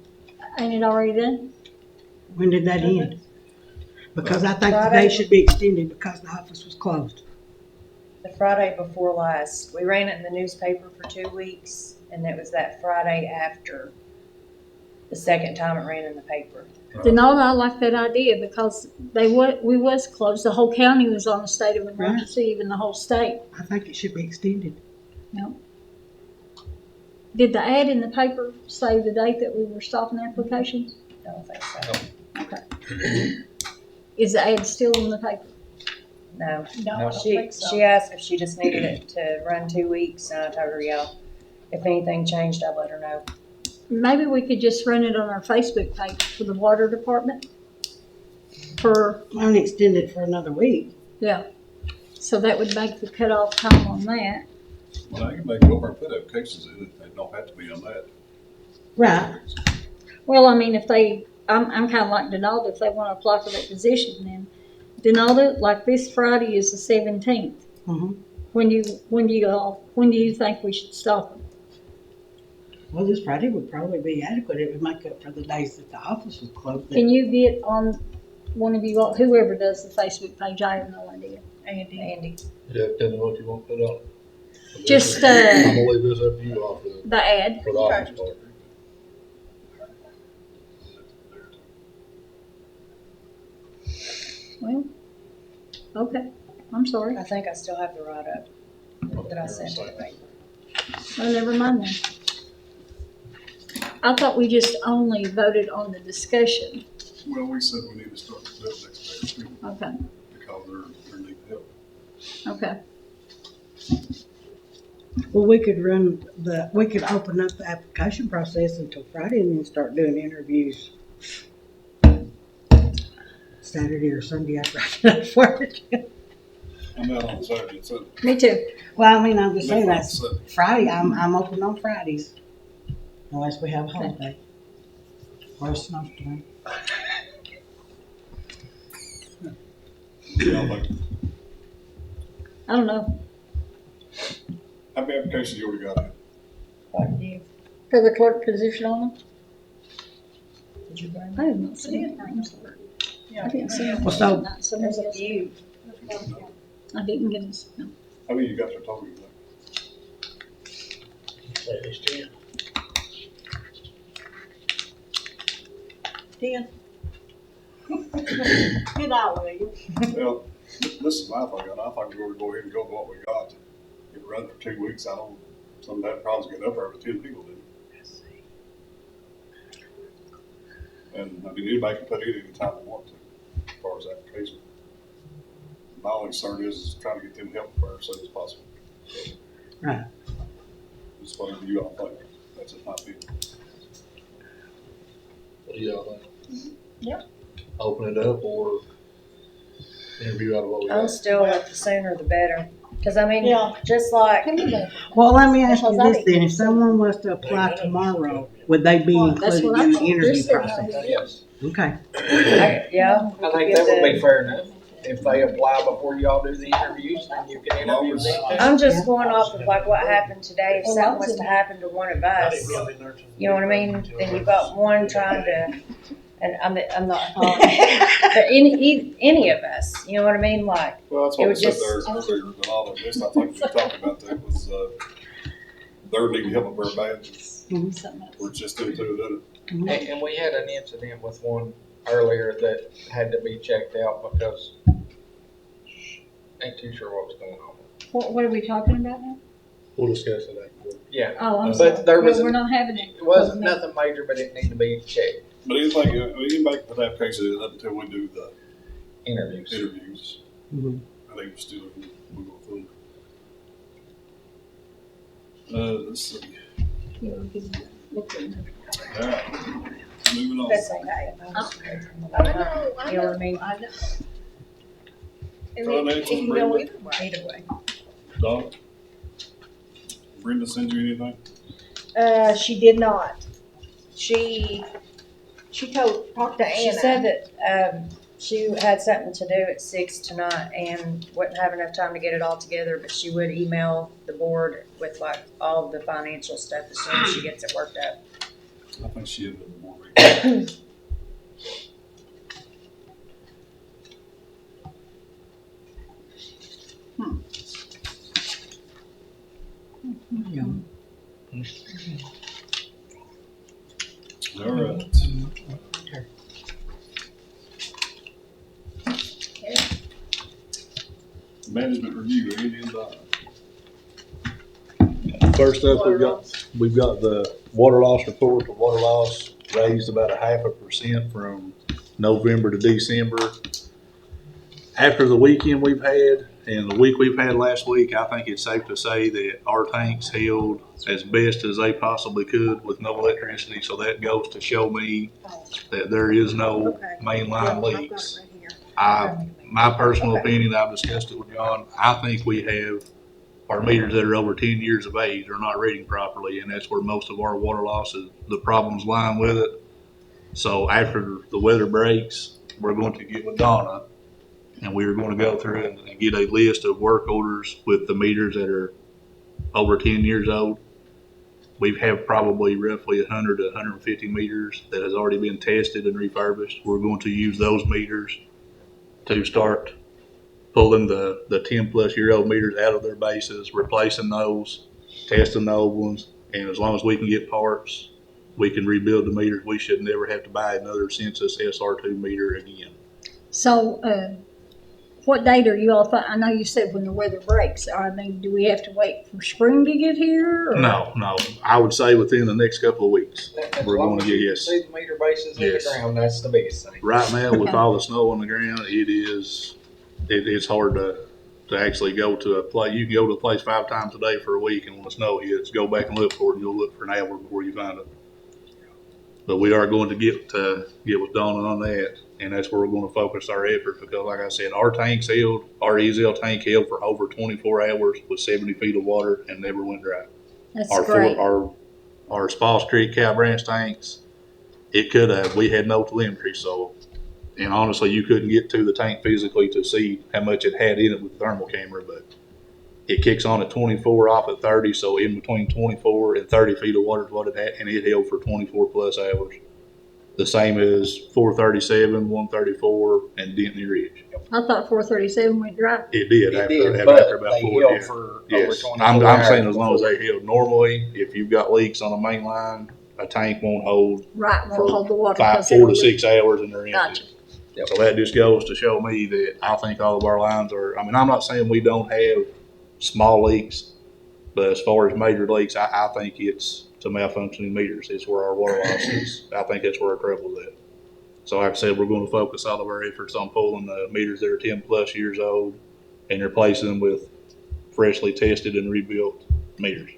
Ain't it already done? When did that end? Because I think the Friday. day should be extended because the office was closed. The Friday before last, we ran it in the newspaper for 2 weeks, and it was that Friday after the second time it ran in the paper. Donalda, I like that idea because we was closed. The whole county was on a state of emergency, even the whole state. I think it should be extended. Did the ad in the paper say the date that we were stopping applications? I don't think so. Okay. Is the ad still in the paper? No. No, I don't She think so. she asked if she just needed it to run 2 weeks, and I told her, yeah, if anything changed, I'd let her know. Maybe we could just run it on our Facebook page for the water department. I'm going to extend it for another week. So that would make the cutoff time on that. Well, I can make go over and put applications in it, they don't have to be on that. Right. Well, I mean, I'm kind of like Donalda, if they want to apply for that position, then Donalda, like this Friday is the 17th. Mhm. When do you think we should stop them? Well, this Friday would probably be adequate. It would make up for the days that the office was closed. Can you get on one of you, whoever does the Facebook page? I have no idea. Andy. Yeah, tell me what you want to put on it. Just, I'm gonna leave this up to you all The ad. for the office part. Well, okay. I'm sorry. I think I still have the write-up that I sent to the paper. Well, never mind then. I thought we just only voted on the discussion. Well, we said we need to start the next day too, Okay, because they're needing help. okay. Well, we could open up the application process until Friday and then start doing interviews Saturday or Sunday after I get off work. I'm out on Saturday, so. Me too. Well, I mean, I'm just saying That's that's Friday. I'm open on Fridays unless we have a holiday or a snowstorm. Yeah, like, I don't know. how many applications you already got in? For the clerk position on them? Did you bring I did not see it. I'm sorry. I didn't see it. Well, so- Somebody There's a else- few. I didn't get it. No. How many you got there total? Say at least 10. 10. Get out, will you? Well, this is my thing, and I think we ought to go ahead and go with what we got. It run for 2 weeks, I don't, some bad problems getting up there, but 10 people did. And, I mean, anybody can put it any time they want to, as far as application. My only concern is trying to get them help for as soon as possible. Right. Just whatever you all think, that's just my opinion. What do y'all think? Yep. Open it up or interview out of what we I'm got? still at the sooner the better. Cause I mean, Yeah. just like, Well, let me ask you Because I this then, if someone was to apply tomorrow, would they be Well, that's included what I in the thought. interview This said no. process? Yes. Okay. yeah. I think that would be fair enough. If they apply before y'all do the interviews, then you can interview them too. I'm just going off of like what happened today. If something was to happen to one of I us, didn't go in there till- you know what I mean? Then you've got one trying to, and I'm not calling, but any of us, you know what I mean? Like, Well, that's It what we would said just- there earlier, but all of this, I think we talked about that was, they're needing help very bad. Something else. We're just into it. And we had an incident with one earlier that had to be checked out because ain't too sure what was going on. What are we talking about now? We'll discuss it afterward. Yeah, Oh, I'm But sorry. there was Well, we're a- not having it. it wasn't nothing major, but it needed to be checked. But anything, you make that application up until we do the Interviews. interviews. Mhm. I think we're still, we're going through. Let's see. Yeah, we can look at it. All right, moving on. that's okay. You know what I mean? I know. And Financials, it can go Brenda. either way. Either way. Donna? Brenda send you anything? She did not. She talked to Anna. She said that, she had something to do at 6 tonight and wouldn't have enough time to get it all together, but she would email the board with like all of the financial stuff as soon as she gets it worked up. I think she ended up more reading. All right. Management review, Andy and Donna. First up, we've got the water loss report. The water loss raised about 0.5% from November to December. After the weekend we've had and the week we've had last week, I think it's safe to say that our tanks held as best as they possibly could with no electricity. So that goes to show me that there is no mainline leaks. My personal opinion, I've discussed it with John, I think we have our meters that are over 10 years of age are not reading properly, and that's where most of our water loss is, the problems lying with it. So after the weather breaks, we're going to get with Donna, and we're going to go through and get a list of work orders with the meters that are over 10 years old. We have probably roughly 100 to 150 meters that has already been tested and refurbished. We're going to use those meters to start pulling the 10-plus-year-old meters out of their bases, replacing those, testing the old ones, and as long as we can get parts, we can rebuild the meters. We should never have to buy another Census SR2 meter again. So, what date are you all, I know you said when the weather breaks. I mean, do we have to wait for spring to get here? Or? No, I would say within the next couple of weeks. As We're long going to as get, you yes. see the meter bases in the Yes. ground, that's the biggest thing. Right now, with Okay. all the snow on the ground, it's hard to actually go to a place. You can go to a place 5 times a day for a week, and when the snow hits, go back and look for it, and you'll look for an hour before you find it. But we are going to get with Donna on that, and that's where we're going to focus our effort, because like I said, our tanks held, our EZL tank held for over 24 hours with 70 feet of water and never went dry. That's Our great. our Spalls Creek Cow Branch tanks, it could have, we had no telemetry, so, and honestly, you couldn't get to the tank physically to see how much it had in it with the thermal camera, but it kicks on at 24, off at 30, so in between 24 and 30 feet of water is what it had, and it held for 24 plus hours. The same as 437, 134, and Denton Ridge. I thought 437 went dry. It did It after did, after but about they 4 held days. for over Yes, 24 I'm hours saying as long as before. they held. Normally, if you've got leaks on a main line, a tank won't hold Right, For won't hold the water. 4 because it'll to leak. 6 hours and they're empty. Gotcha. Yep. So that just goes to show me that I think all of our lines are, I mean, I'm not saying we don't have small leaks, but as far as major leaks, I think it's to malfunctioning meters. It's where our water loss is. I think that's where our trouble's at. So like I said, we're going to focus all of our efforts on pulling the meters that are 10 plus years old and replacing them with freshly tested and rebuilt meters.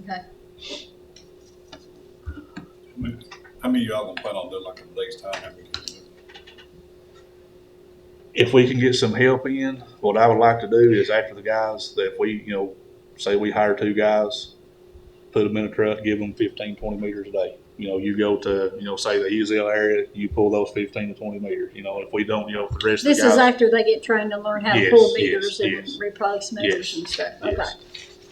Okay. How many of y'all gonna plan on doing like a day's time? How many can you do? if we can get some help in, what I would like to do is after the guys, that if we, say we hire 2 guys, put them in a truck, give them 15, 20 meters a day. You go to, say the Easel area, you pull those 15 to 20 meters. If we don't, if the rest of This the guys. is after they get trained to learn how to Yes, pull yes, meters and yes. replace meters Yes, and stuff. yes.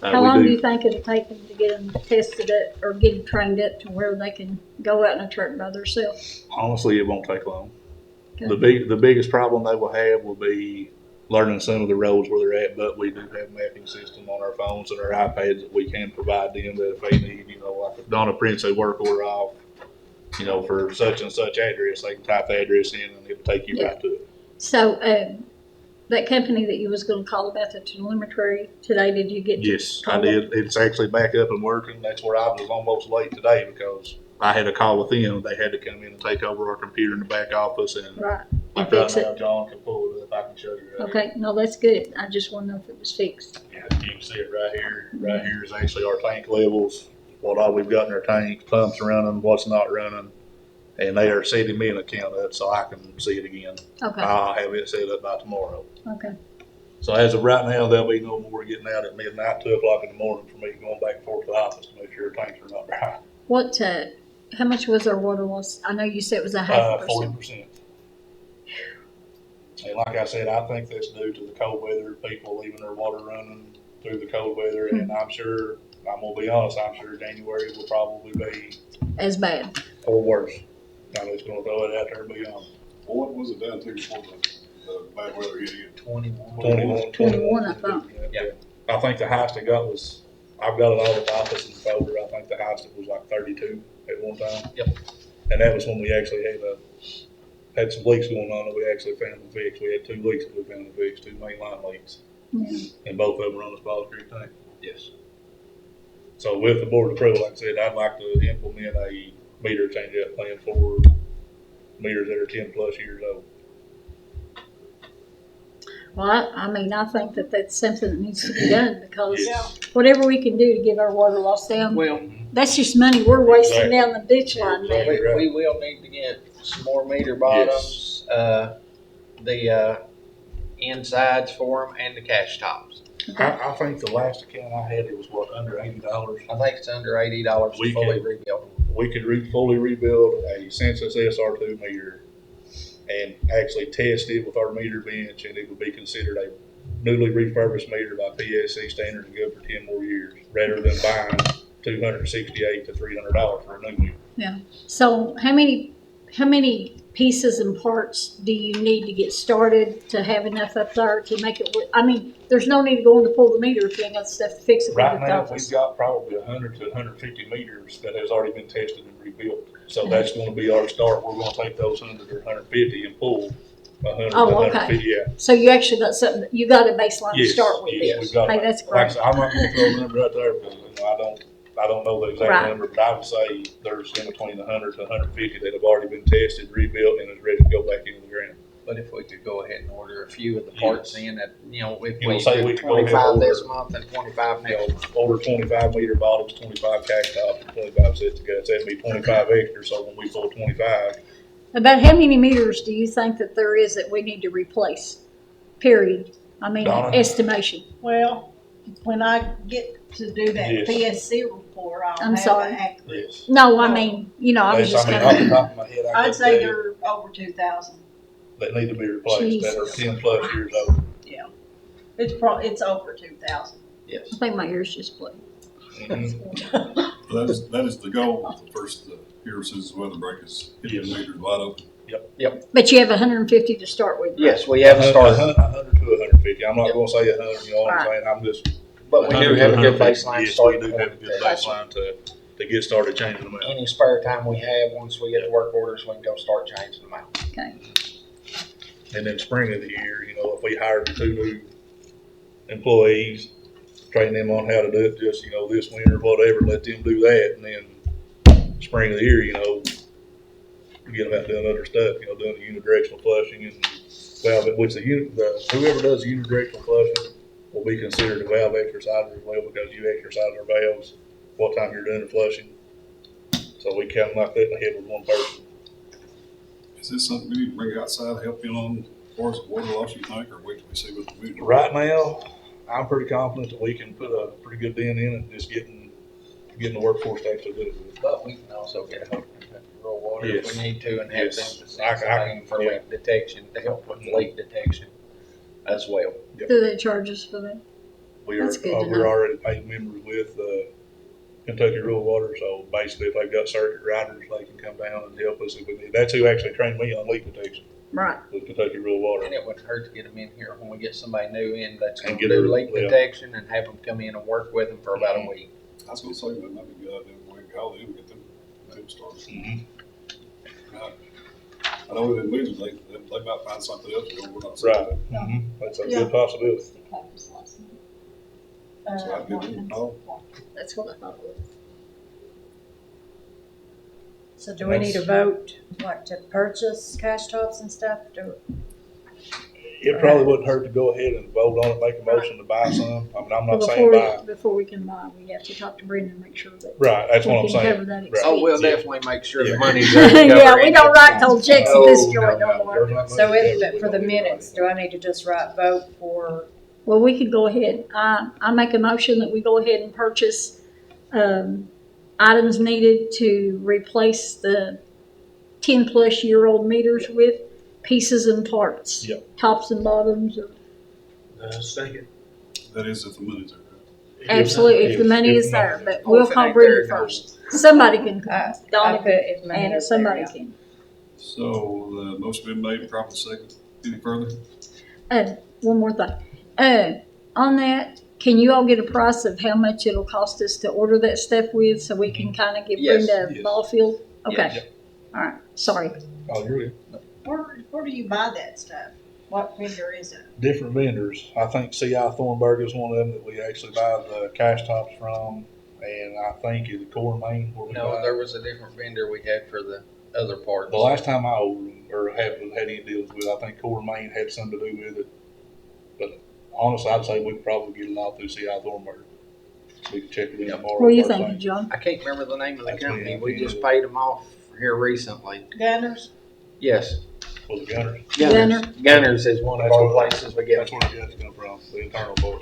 Okay. How long do you think it'll take them to get them tested up or get them trained up to where they can go out in a truck by themselves? Honestly, it won't take long. Okay. The biggest problem they will have will be learning some of the roads where they're at, but we do have mapping system on our phones and our iPads that we can provide them that if they need, like if Donna prints a work order off, for such and such address, they can type the address in and it'll take you right to it. So, that company that you was gonna call about the telemetry today, did you get? to Yes, I call them? did. It's actually back up and working. That's where I was almost late today because I had a call with them. They had to come in and take over our computer in the back office and Right. like And fix right it. now, John can pull it up. I can show you right Okay, no, that's good. I just wanna know if it was fixed. here. Yeah, you can see it right here. Right here is actually our tank levels, what all we've got in our tanks, pumps running, what's not running. And they are setting me an account up so I can see it again. Okay, I'll have it set up by tomorrow. okay. So as of right now, there'll be no more getting out at midnight, 2 o'clock in the morning for me going back and forth to the office to make sure tanks are not dry. What, how much was our water loss? I know you said it was a half 40%. percent. And like I said, I think that's due to the cold weather, people leaving their water running through the cold weather. And I'm gonna be honest, I'm sure January will probably be As bad. or worse. I'm just gonna throw it out there and be honest. Well, what was it down to before the bad weather hit again? 21. 21, I thought. Yeah. I think the highest it got was, I've got it all at the office in the folder. I think the highest it was like 32 at one time. Yep. And that was when we actually had some leaks going on that we actually found them fixed. We had 2 leaks that we found them fixed, 2 main line leaks. Yeah. And both of them were on the Spalding Creek tank. Yes. So with the board approval, like I said, I'd like to implement a meter change-up plan for meters that are 10 plus years old. Well, I mean, I think that that's something that needs to be done because Yes. whatever we can do to get our water loss down, Well, that's just money we're wasting Exactly. down the ditch line Exactly. there. we will need to get some more meter bottoms, the insides for them and the cash tops. I think the last account I had, it was what, under $80. I think it's under $80 to We fully can- rebuild them. We could fully rebuild a Census SR2 meter and actually test it with our meter bench, and it would be considered a newly refurbished meter by PSC standards and good for 10 more years, rather than buying $268 to $300 for a new meter. So how many pieces and parts do you need to get started to have enough up there to make it work? I mean, there's no need to go in to pull the meter if you ain't got stuff to fix it Right at the now, office. we've got probably 100 to 150 meters that has already been tested and rebuilt. So that's gonna be our start. We're gonna take those 100 or 150 and pull 100 to Oh, okay. 150, yeah. So you actually got something, you got a baseline to Yes, start with yes, this. we've got Hey, it. that's Like I great. said, I'm not gonna throw a number out there because, I don't know the exact Right. number, but I would say there's in between 100 to 150 that have already been tested, rebuilt, and is ready to go back into the ground. But if we could go ahead and order a few of the parts in at, if You know, we say we do could go ahead and 25 this order- month and 25 You next know, month. order 25 meter bottoms, 25 cash tops, and 25 sets of guts. That'd be 25 extra, so when we pull 25, About how many meters do you think that there is that we need to replace? Period. I mean, Donna? estimation. Well, when I get to do that Yes. PSC report, I'll I'm have sorry. an accurate. yes. No, I mean, I was That's- just I mean, kind off of, the top of my head, I I'd could say tell you they're over 2,000. that need to be replaced, that are Jesus. 10 plus years old. It's over 2,000. Yes. I think my ears just blew. Mhm. That is the goal of the first, here since the weather break is hitting the meters wide open. But you have 150 to start with. right? Yes, we haven't started, 100 to 150. I'm not Yep. gonna say 100, you know what I'm saying? I'm just. but we do 100 to have a good 150. baseline Yes, starting we do have a good point. baseline to get started changing them out. Any spare time we have, once we get the work orders, we can go start changing them out. Okay. And then spring of the year, if we hired 2 new employees, train them on how to do it, just, this winter, whatever, let them do that. And then spring of the year, get them out doing other stuff, doing the unidirectional flushing and valve, which whoever does the unidirectional flushing will be considered a valve exerciser as well, because you exercise our valves what time you're doing the flushing. So we count like that in the head with one person. Is this something we need to bring outside, help you on far as the water loss, you think, or wait till we see what the meter? Right now, I'm pretty confident that we can put a pretty good dent in it, just getting the workforce to actually do it. But we can also get a hold of Kentucky Rural Water if Yes. we need to and have them Yes. to send somebody for yeah. leak detection, to help with leak detection as well. Do they charge us for that? We are, That's good to we're know. already paid members with, Kentucky Rural Water, so basically if they've got circuit riders, they can come down and help us if we need. That's who actually trained me on leak detection, Right. with Kentucky Rural Water. And it wouldn't hurt to get them in here when we get somebody new in that's And gonna get do her- leak yeah. detection and have them come in and work with them for about a week. I was gonna say, that might be a good idea, we can call them, and get them started. Mhm. I know we didn't lose it, they might find something else, but we're not. Right. That's a Yeah. good possibility. So I'd give them a call. That's what I thought it was. So do we need a vote, what, to purchase cash tops and stuff? It probably wouldn't hurt to go ahead and vote on it, make a motion to buy some. I mean, I'm not But saying buy. before we can buy, we have to talk to Brendan and make sure that Right, that's we what I'm can saying. cover that Right. expense. Oh, we'll Yeah. definitely make sure the Yeah. money's there to cover Yeah, we any don't write expense. cold checks at this No, joint no, no no. more. There's not So much if, to for the do with it. minutes, do I need to just write vote for, Well, we could go ahead, I make a motion that we go ahead and purchase, items needed to replace the 10-plus-year-old meters with pieces and parts. Yep. Tops and bottoms, or, Second. That is if the money's there. absolutely, if the If- money if is not, there, but Oh, we'll if it call ain't there, Brendan no. first. Somebody can I come, Donna put can, if money Anna, is there, somebody yeah. can. So, the motion been made, proper second, any further? One more thing. On that, can you all get a price of how much it'll cost us to order that stuff with, so we can kind of give Yes. Brenda a Yes. ball field? Okay, Yes. all right, sorry. Oh, you're good. Where do you buy that stuff? What vendor is it? Different vendors. I think C.I. Thornburg is one of them that we actually buy the cash tops from, and I think it's Core Main where we No, buy. there was a different vendor we had for the other parts. The last time I ordered them, or had any deals with, I think Core Main had something to do with it. But honestly, I'd say we'd probably get it all through C.I. Thornburg. We can check it in tomorrow. What are you first thinking, thing. John? I can't remember the name of the That's company. me. We just paid them off here recently. Gunners? Yes. Was it Gunners? Gunner. Gunners is one of That's our where- places we get. That's where the guts come from, the internal board.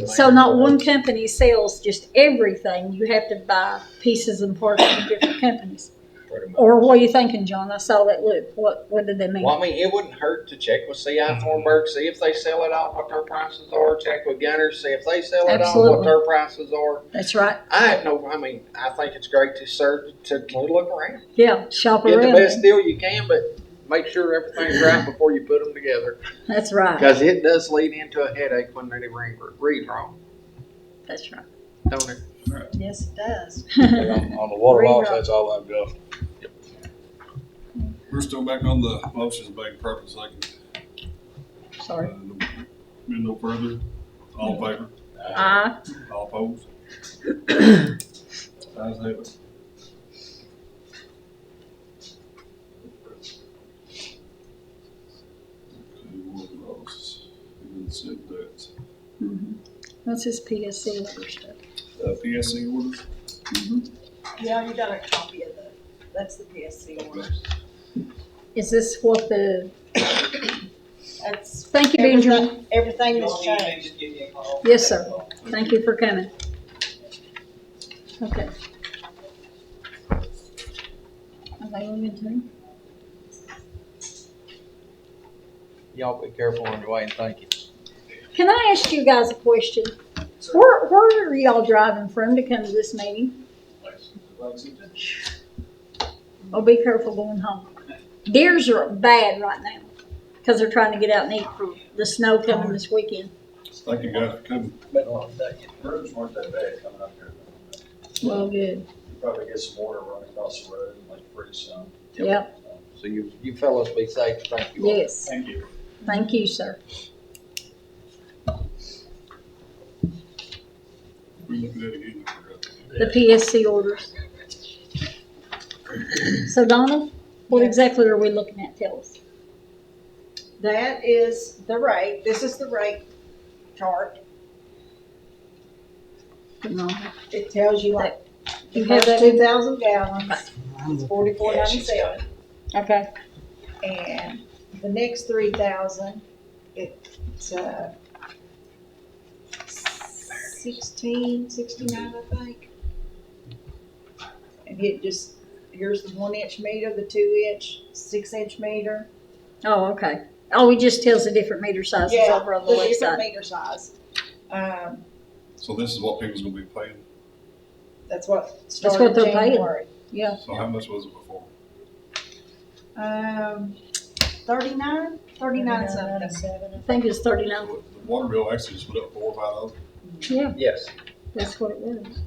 So not one company sells just everything, you have to buy pieces and parts from different companies? Pretty much. Or what are you thinking, John? I saw that look, what did they mean? Well, I mean, it wouldn't hurt to check with C.I. Thornburg, see if they sell it off what their prices are. Check with Gunners, see if they sell it off Absolutely. what their prices are. That's right, I have no. I mean, I think it's great to serve to look around, yeah, shop get the around, best deal you can, but make sure everything's right before you put them together, that's right, because it does lead into a headache when they read wrong, that's right. don't it? Yes, it does. On the water loss, Redraw. that's all I've got. We're still back on the motions made, proper second. Sorry. No further, all in favor, Aye. all opposed? Ayes have it. Okay, water loss, we didn't say that. Mhm. What's this PSC order stuff? PSC orders? Yeah, you got a copy of that's the PSC orders. Is this what the, That's. thank you, Benjamin. Everything that's changed. Just give me a call. Yes, sir. Thank you for coming. Okay. Are they leaving too? Y'all be careful on your way, and thank you. Can I ask you guys a question? Where are y'all driving from to come to this meeting? Oh, be careful going home. Deers are bad right now because they're trying to get out and eat for the snow coming this weekend. Thank you guys for coming. Been a long day. Roads weren't that bad coming up here. Well, good. You probably get some water running across the road and like pretty soon. Yep. So you fellows be safe. Thank you all. Yes. Thank you. Thank you, sir. We look at it again. I forgot. The PSC orders. So Donna, what exactly are we looking at? Tell us. That is the rate, this is the rate chart. It tells you like, You the have first that? 2,000 gallons, it's $44.97. Okay. And the next 3,000, it's, 1669, I think. And it just, here's the 1-inch meter, the 2-inch, 6-inch meter. Oh, okay. Oh, it just tells the different meter sizes Yeah, over on the the different website. meter size. So this is what people's gonna be paying. That's what what started they're paying. January. Yeah. So how much was it before? 39 something. I think it's 39. So the water bill actually just went up $4 or $5. Yeah, Yes. that's what it was.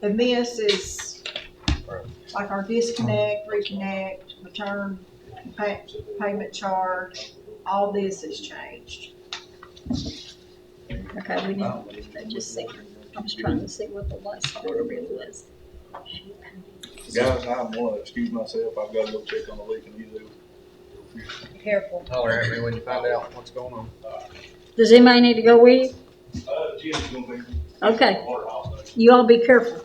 And this is like our disconnect, reconnect, return, payment charge, all this has changed. Okay, we need to just see. I was trying to see what the last water bill was. Guys, I'm one, excuse myself, I've gotta go check on the leak and you do. Careful. Holler at me when you find out what's going on. Does anybody need to go with you? Jim's gonna be. Okay. Water house. You all be careful.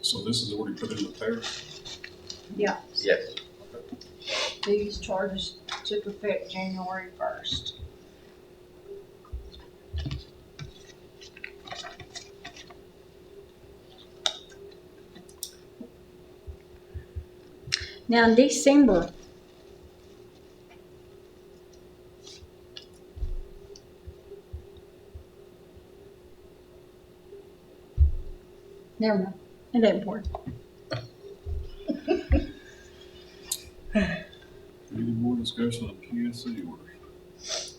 So this is already put in the tariff? Yeah, Yes. these charges took effect January 1st. Now in December, never mind, it ain't important. Any more discussion on PSC orders?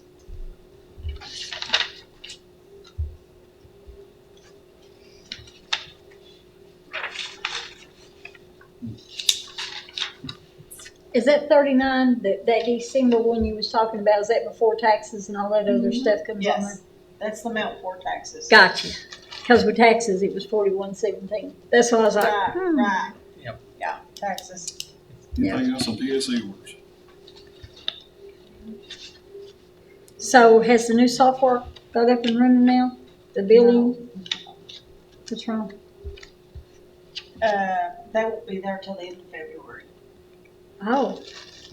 Is that 39, that December one you was talking about, is that before taxes and all that other stuff comes on there? Yes, that's the amount for taxes. Gotcha. Because with taxes, it was 4117. That's why I was like, Right, right. Yep. Yeah, taxes. Anything else on PSC orders? So has the new software got up and running now? The billing? What's wrong? They won't be there till the end of February. Oh,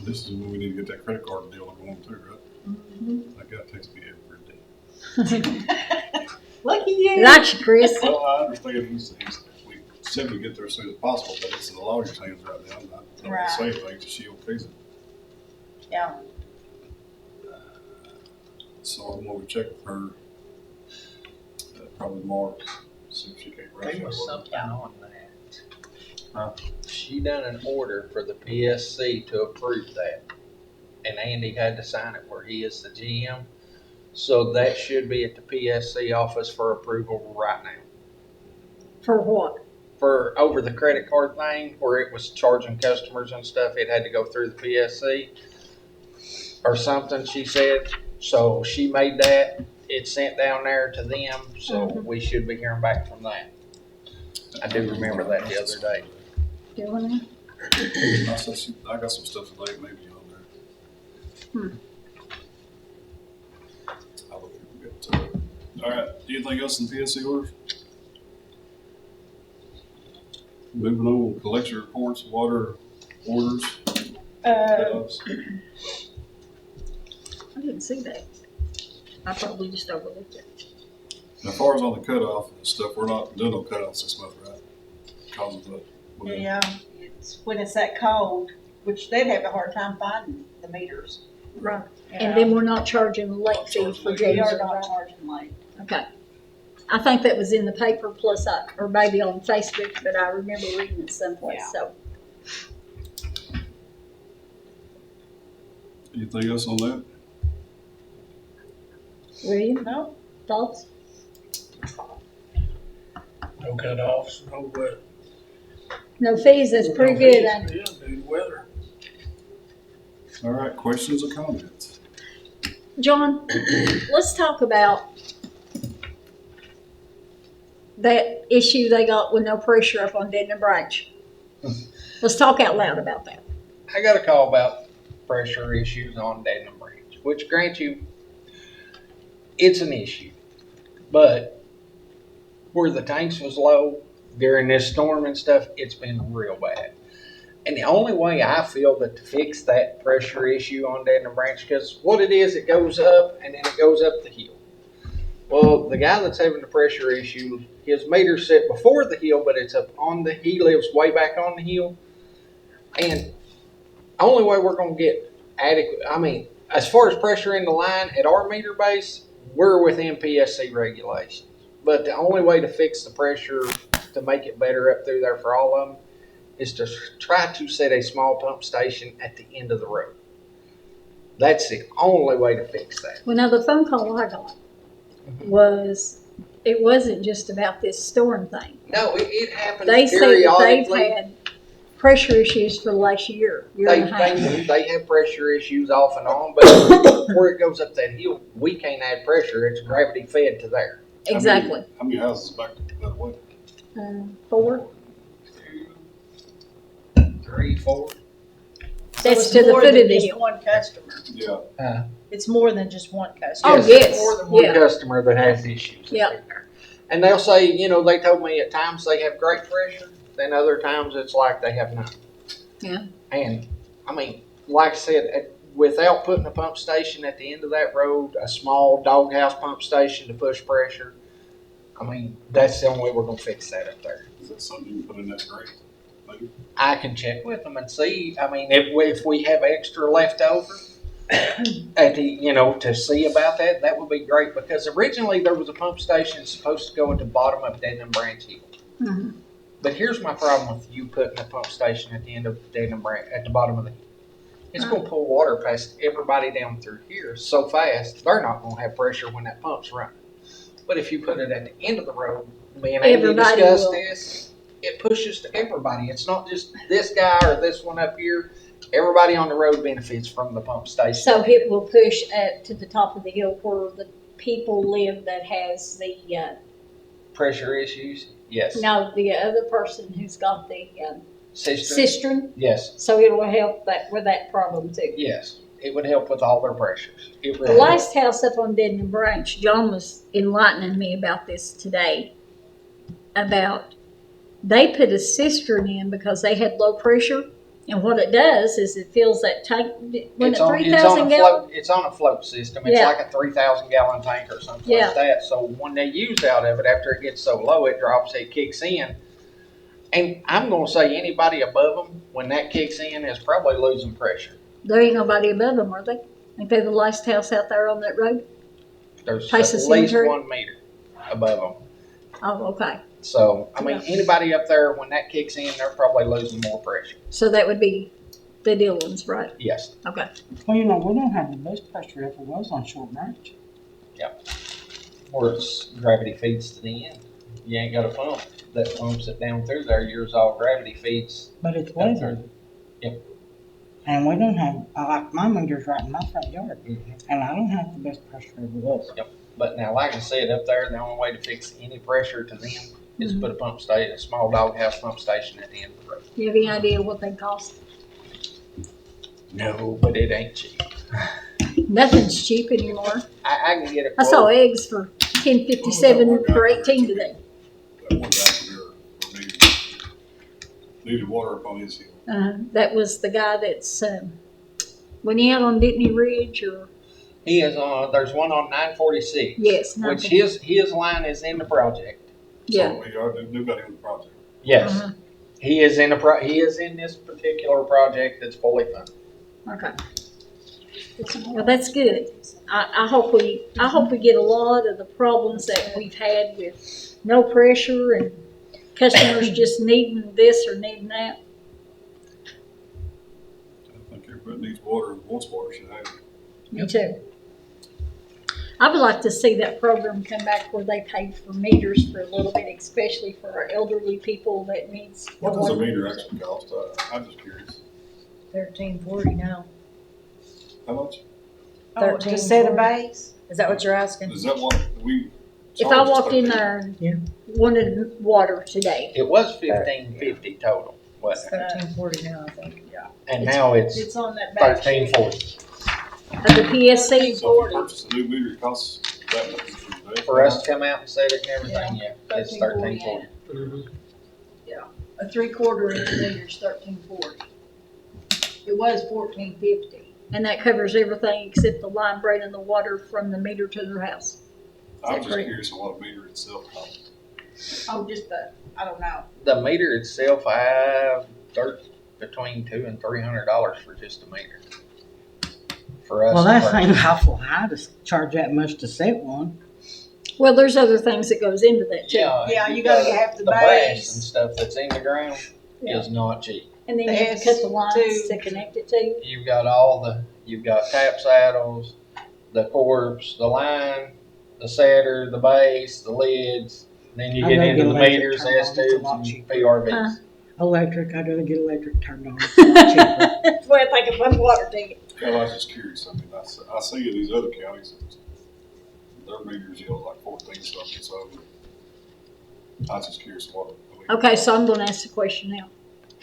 This is when we need to get that credit card deal going too, right? Mm-hmm. That guy takes me every day. Lucky you. like you, Chris. Well, I understand we said we get there as soon as possible, but it's in the lawyer's hands right now. I'm not gonna say anything till she okays it. Yeah. So I'm gonna check with her, probably tomorrow, see if she can't rush There that was work. something on that. Huh? She done an order for the PSC to approve that. And Andy had to sign it where he is the GM. So that should be at the PSC office for approval right now. For what? For over the credit card thing where it was charging customers and stuff, it had to go through the PSC or something, she said. So she made that, it's sent down there to them, so we should be hearing back from that. I do remember that the other day. Doing it? I got some stuff today, maybe on there. I'll look at it. All right, anything else in PSC orders? Moving on, collection reports, water orders, cutoffs. I didn't see that. I probably just overlooked it. And as far as on the cutoff and stuff, we're not doing no cutoffs this month, right? Because of the. Yeah, it's when it's that cold, which they'd have a hard time finding the meters. Right. you And know. then we're not charging the late fee Charging for late We fees. January. are not charging late. Okay. I think that was in the paper plus or maybe on Facebook, but I remember reading it someplace, Yeah. so. Anything else on that? William, No, thoughts? No cutoffs, no, No fees, that's pretty good. Yeah, due to weather. All right, questions or comments? John, let's talk about that issue they got with no pressure up on Dedna Branch. Let's talk out loud about that. I got a call about pressure issues on Dedham Branch, which grant you, it's an issue. But where the tanks was low during this storm and stuff, it's been real bad. And the only way I feel that to fix that pressure issue on Daniel Branch, because what it is, it goes up and then it goes up the hill. Well, the guy that's having the pressure issue, his meter's set before the hill, but it's up on the, he lives way back on the hill. And only way we're going to get adequate, I mean, as far as pressure in the line at our meter base, we're within PSC regulations. But the only way to fix the pressure to make it better up through there for all of them is to try to set a small pump station at the end of the road. That's the only way to fix that. Well, now the phone call I got was, it wasn't just about this storm thing. No, it happens They say that they've periodically. had pressure issues for the last year and a half. They have pressure issues off and on, but where it goes up that hill, we can't add pressure. It's gravity fed to there. Exactly. How many houses back that way? 4. 3, 4. So That's it's to the more foot of than the just hill. one customer. Yeah. It's more than just one customer. Oh, yes. More than one Yeah. customer that has issues. Yeah. And they'll say, you know, they told me at times they have great pressure, then other times it's like they have none. Yeah. And, I mean, like I said, without putting a pump station at the end of that road, a small doghouse pump station to push pressure, I mean, that's the only way we're going to fix that up there. Is that something you can put in that grate? Maybe? I can check with them and see. I mean, if we have extra left over, at the, you know, to see about that, that would be great, because originally there was a pump station supposed to go at the bottom of Dead and Branch Hill. Mhm. But here's my problem with you putting a pump station at the end of Dead and Branch, at the bottom of the hill. It's going to pull water past everybody down through here so fast, they're not going to have pressure when that pump's running. But if you put it at the end of the road, me and Andy Everybody discussed will. this, it pushes to everybody. It's not just this guy or this one up here. Everybody on the road benefits from the pump station. So it will push up to the top of the hill where the people live that has the, Pressure issues? Yes. no, the other person who's got the Cistern? cistern. Yes. So it will help that with that problem too. Yes. It would help with all their pressures. It The really would. last house up on Dead and Branch, John was enlightening me about this today. About they put a cistern in because they had low pressure, and what it does is it fills that tank. When It's it on, 3,000 gallon. it's on a float system. It's Yeah. like a 3,000 gallon tank or something Yeah. like that. So when they use out of it, after it gets so low, it drops, it kicks in. And I'm going to say anybody above them, when that kicks in, is probably losing pressure. There ain't nobody above them, are they? Ain't they the last house out there on that road? There's Place at the least cemetery? 1 meter above them. Oh, okay. So, I mean, anybody up there, when that kicks in, they're probably losing more pressure. So that would be the Dillons, right? Yes. Okay. Well, you know, we don't have the best pressure if it was on Short Branch. Or it's gravity feeds to the end. You ain't got a pump that pumps it down through there. Yours all gravity feeds. But it's Up weather. Yep. And we don't have, like my meter's right in my front yard, Mhm. and I don't have the best pressure if it was. But now, like I said, up there, the only way to fix any pressure to them is to Mm-hmm. put a pump station, a small doghouse pump station at the end of the road. You have any idea what they cost? No, but it ain't cheap. Nothing's cheap anymore. I can get a I quote. saw eggs for $10.57 for 18 today. That one guy there needed water up on his hill. That was the guy that's when he out on Dittany Ridge, or He is on. There's one on 946. yes, Which nothing. his line is in the project. Yeah. So we are, they've got him in the project. Yes, Uh-huh. he is in he is in this particular project that's fully funded. Okay. Well, that's good. I hope we get a lot of the problems that we've had with no pressure and customers just needing this or needing that. I think everybody needs water and wants water should have it. Me too. I would like to see that program come back where they pay for meters for a little bit, especially for our elderly people that needs. What does a meter actually cost? I'm just curious. $13.40 now. How much? Oh, to set a base? Is that what you're asking? Is that what we? If I walked in there and wanted water today, It was $15.50 total, It's wasn't it? $13.40 now, I think. Yeah. And now it's It's on that back sheet. $13.40. of the PSC So if you board, purchase a new meter, it costs That much for the day. For us to come out and set it and everything, yeah, it's 1340. 1340. A 3/4 inch meter's 1340. It was 1450. And that covers everything except the line draining the water from the meter to their house. I was just Correct. curious on what a meter itself costs. Oh, I don't know. The meter itself, I have between $200 and $300 for just a meter. For us. Well, to that purchase. seems awful high to charge that much to set one. Well, there's other things that goes into that too. Yeah, you gotta have the brass base. and stuff that's in the ground Yeah. is not cheap. And then The you have to cut the lines S2. to connect it to you. You've got tap saddles, the corpse, the line, the setter, the base, the lids. Then you I'd get rather into get the electric meters, turned on. S It's a tubes, lot and cheaper. PRVs. Huh? Electric, I'd rather get electric turned on. It's a lot cheaper. Well, I think of water ticket. Yeah, I was just curious. I mean, I see in these other counties, their meters, like 14 something, so I was just curious what. Okay, so I'm gonna ask the question now.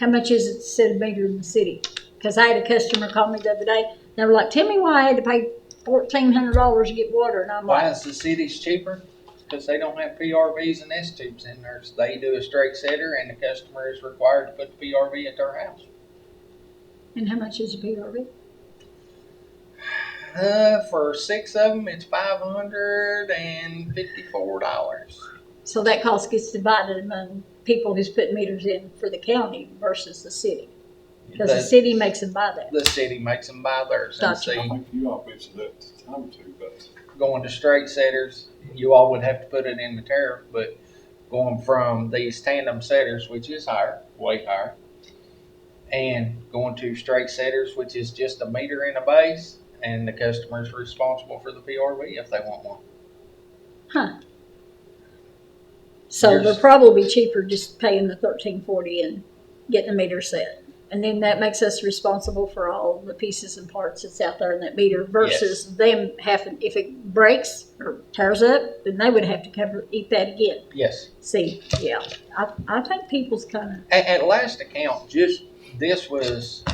How much is it to set a meter in the city? Cause I had a customer call me the other day, they were like, tell me why I had to pay $1,400 to get water, and I'm Why like, is the city's cheaper? Because they don't have PRVs and S tubes in there. So they do a straight setter, and the customer is required to put the PRV at their house. and how much is a PRV? For 6 of them, it's $554. So that cost gets divided among people who's putting meters in for the county versus the city. Cause the The, city makes them buy that. the city makes them buy theirs. And Gotcha. I see, think you all mentioned that a time or two, but going to straight setters, you all would have to put it in the tariff, but going from these tandem setters, which is higher, way higher, and going to straight setters, which is just a meter and a base, and the customer's responsible for the PRV if they want one. So Yours- they'll probably be cheaper just paying the $13.40 and getting the meter set. And then that makes us responsible for all the pieces and parts that's out there in that meter versus them having, if it breaks or tears up, then they would have to eat that again. Yes. See, yeah, I think people's kind At last account, this was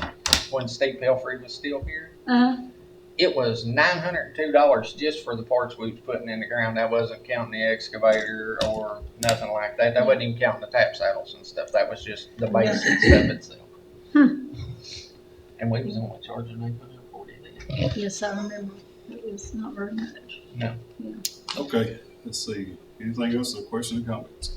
when Steve Pelfrey was still here. of, It was $902 just for the parts we was putting in the ground. That wasn't counting the excavator or nothing like that. That wasn't even counting the tap saddles and stuff. That was just the basic stuff itself. And we was only charging $840 then. yes, I remember. It was not very much. okay, let's see. Anything else? A question or comments?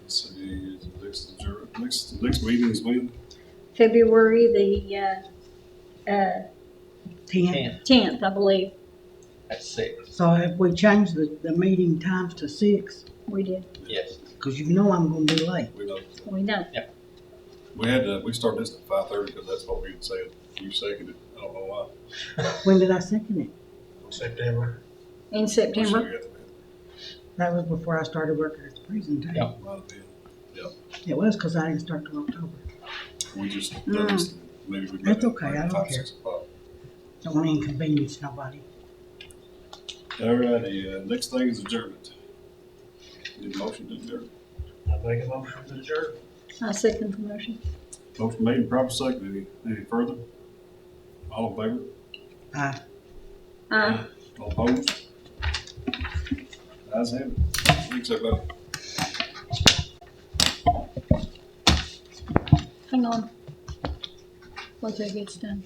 Let's see. Next meeting is when? February the 10. 10th, I believe, That's 6. So if we change the meeting times to 6, we did. Yes. cause you know I'm gonna be late. We know. We know. We started this at 5:30 because that's what we had said. You seconded. I don't know why. When did I second it? September. In I'm sure September. you got That was before I started working at the prison too. Yep. Might have been. It was cause I didn't start till October. We just done this. Maybe we. That's okay, I don't 5, care. 6 o'clock. Don't wanna inconvenience nobody. Alrighty, next thing is adjournment. Need a motion to adjourn. I make a motion to adjourn. I second the motion. Motion made and proper second. Any further? All in favor? Aye. All opposed? Ayes have it. Thanks, everybody. Hang on. Once that gets done.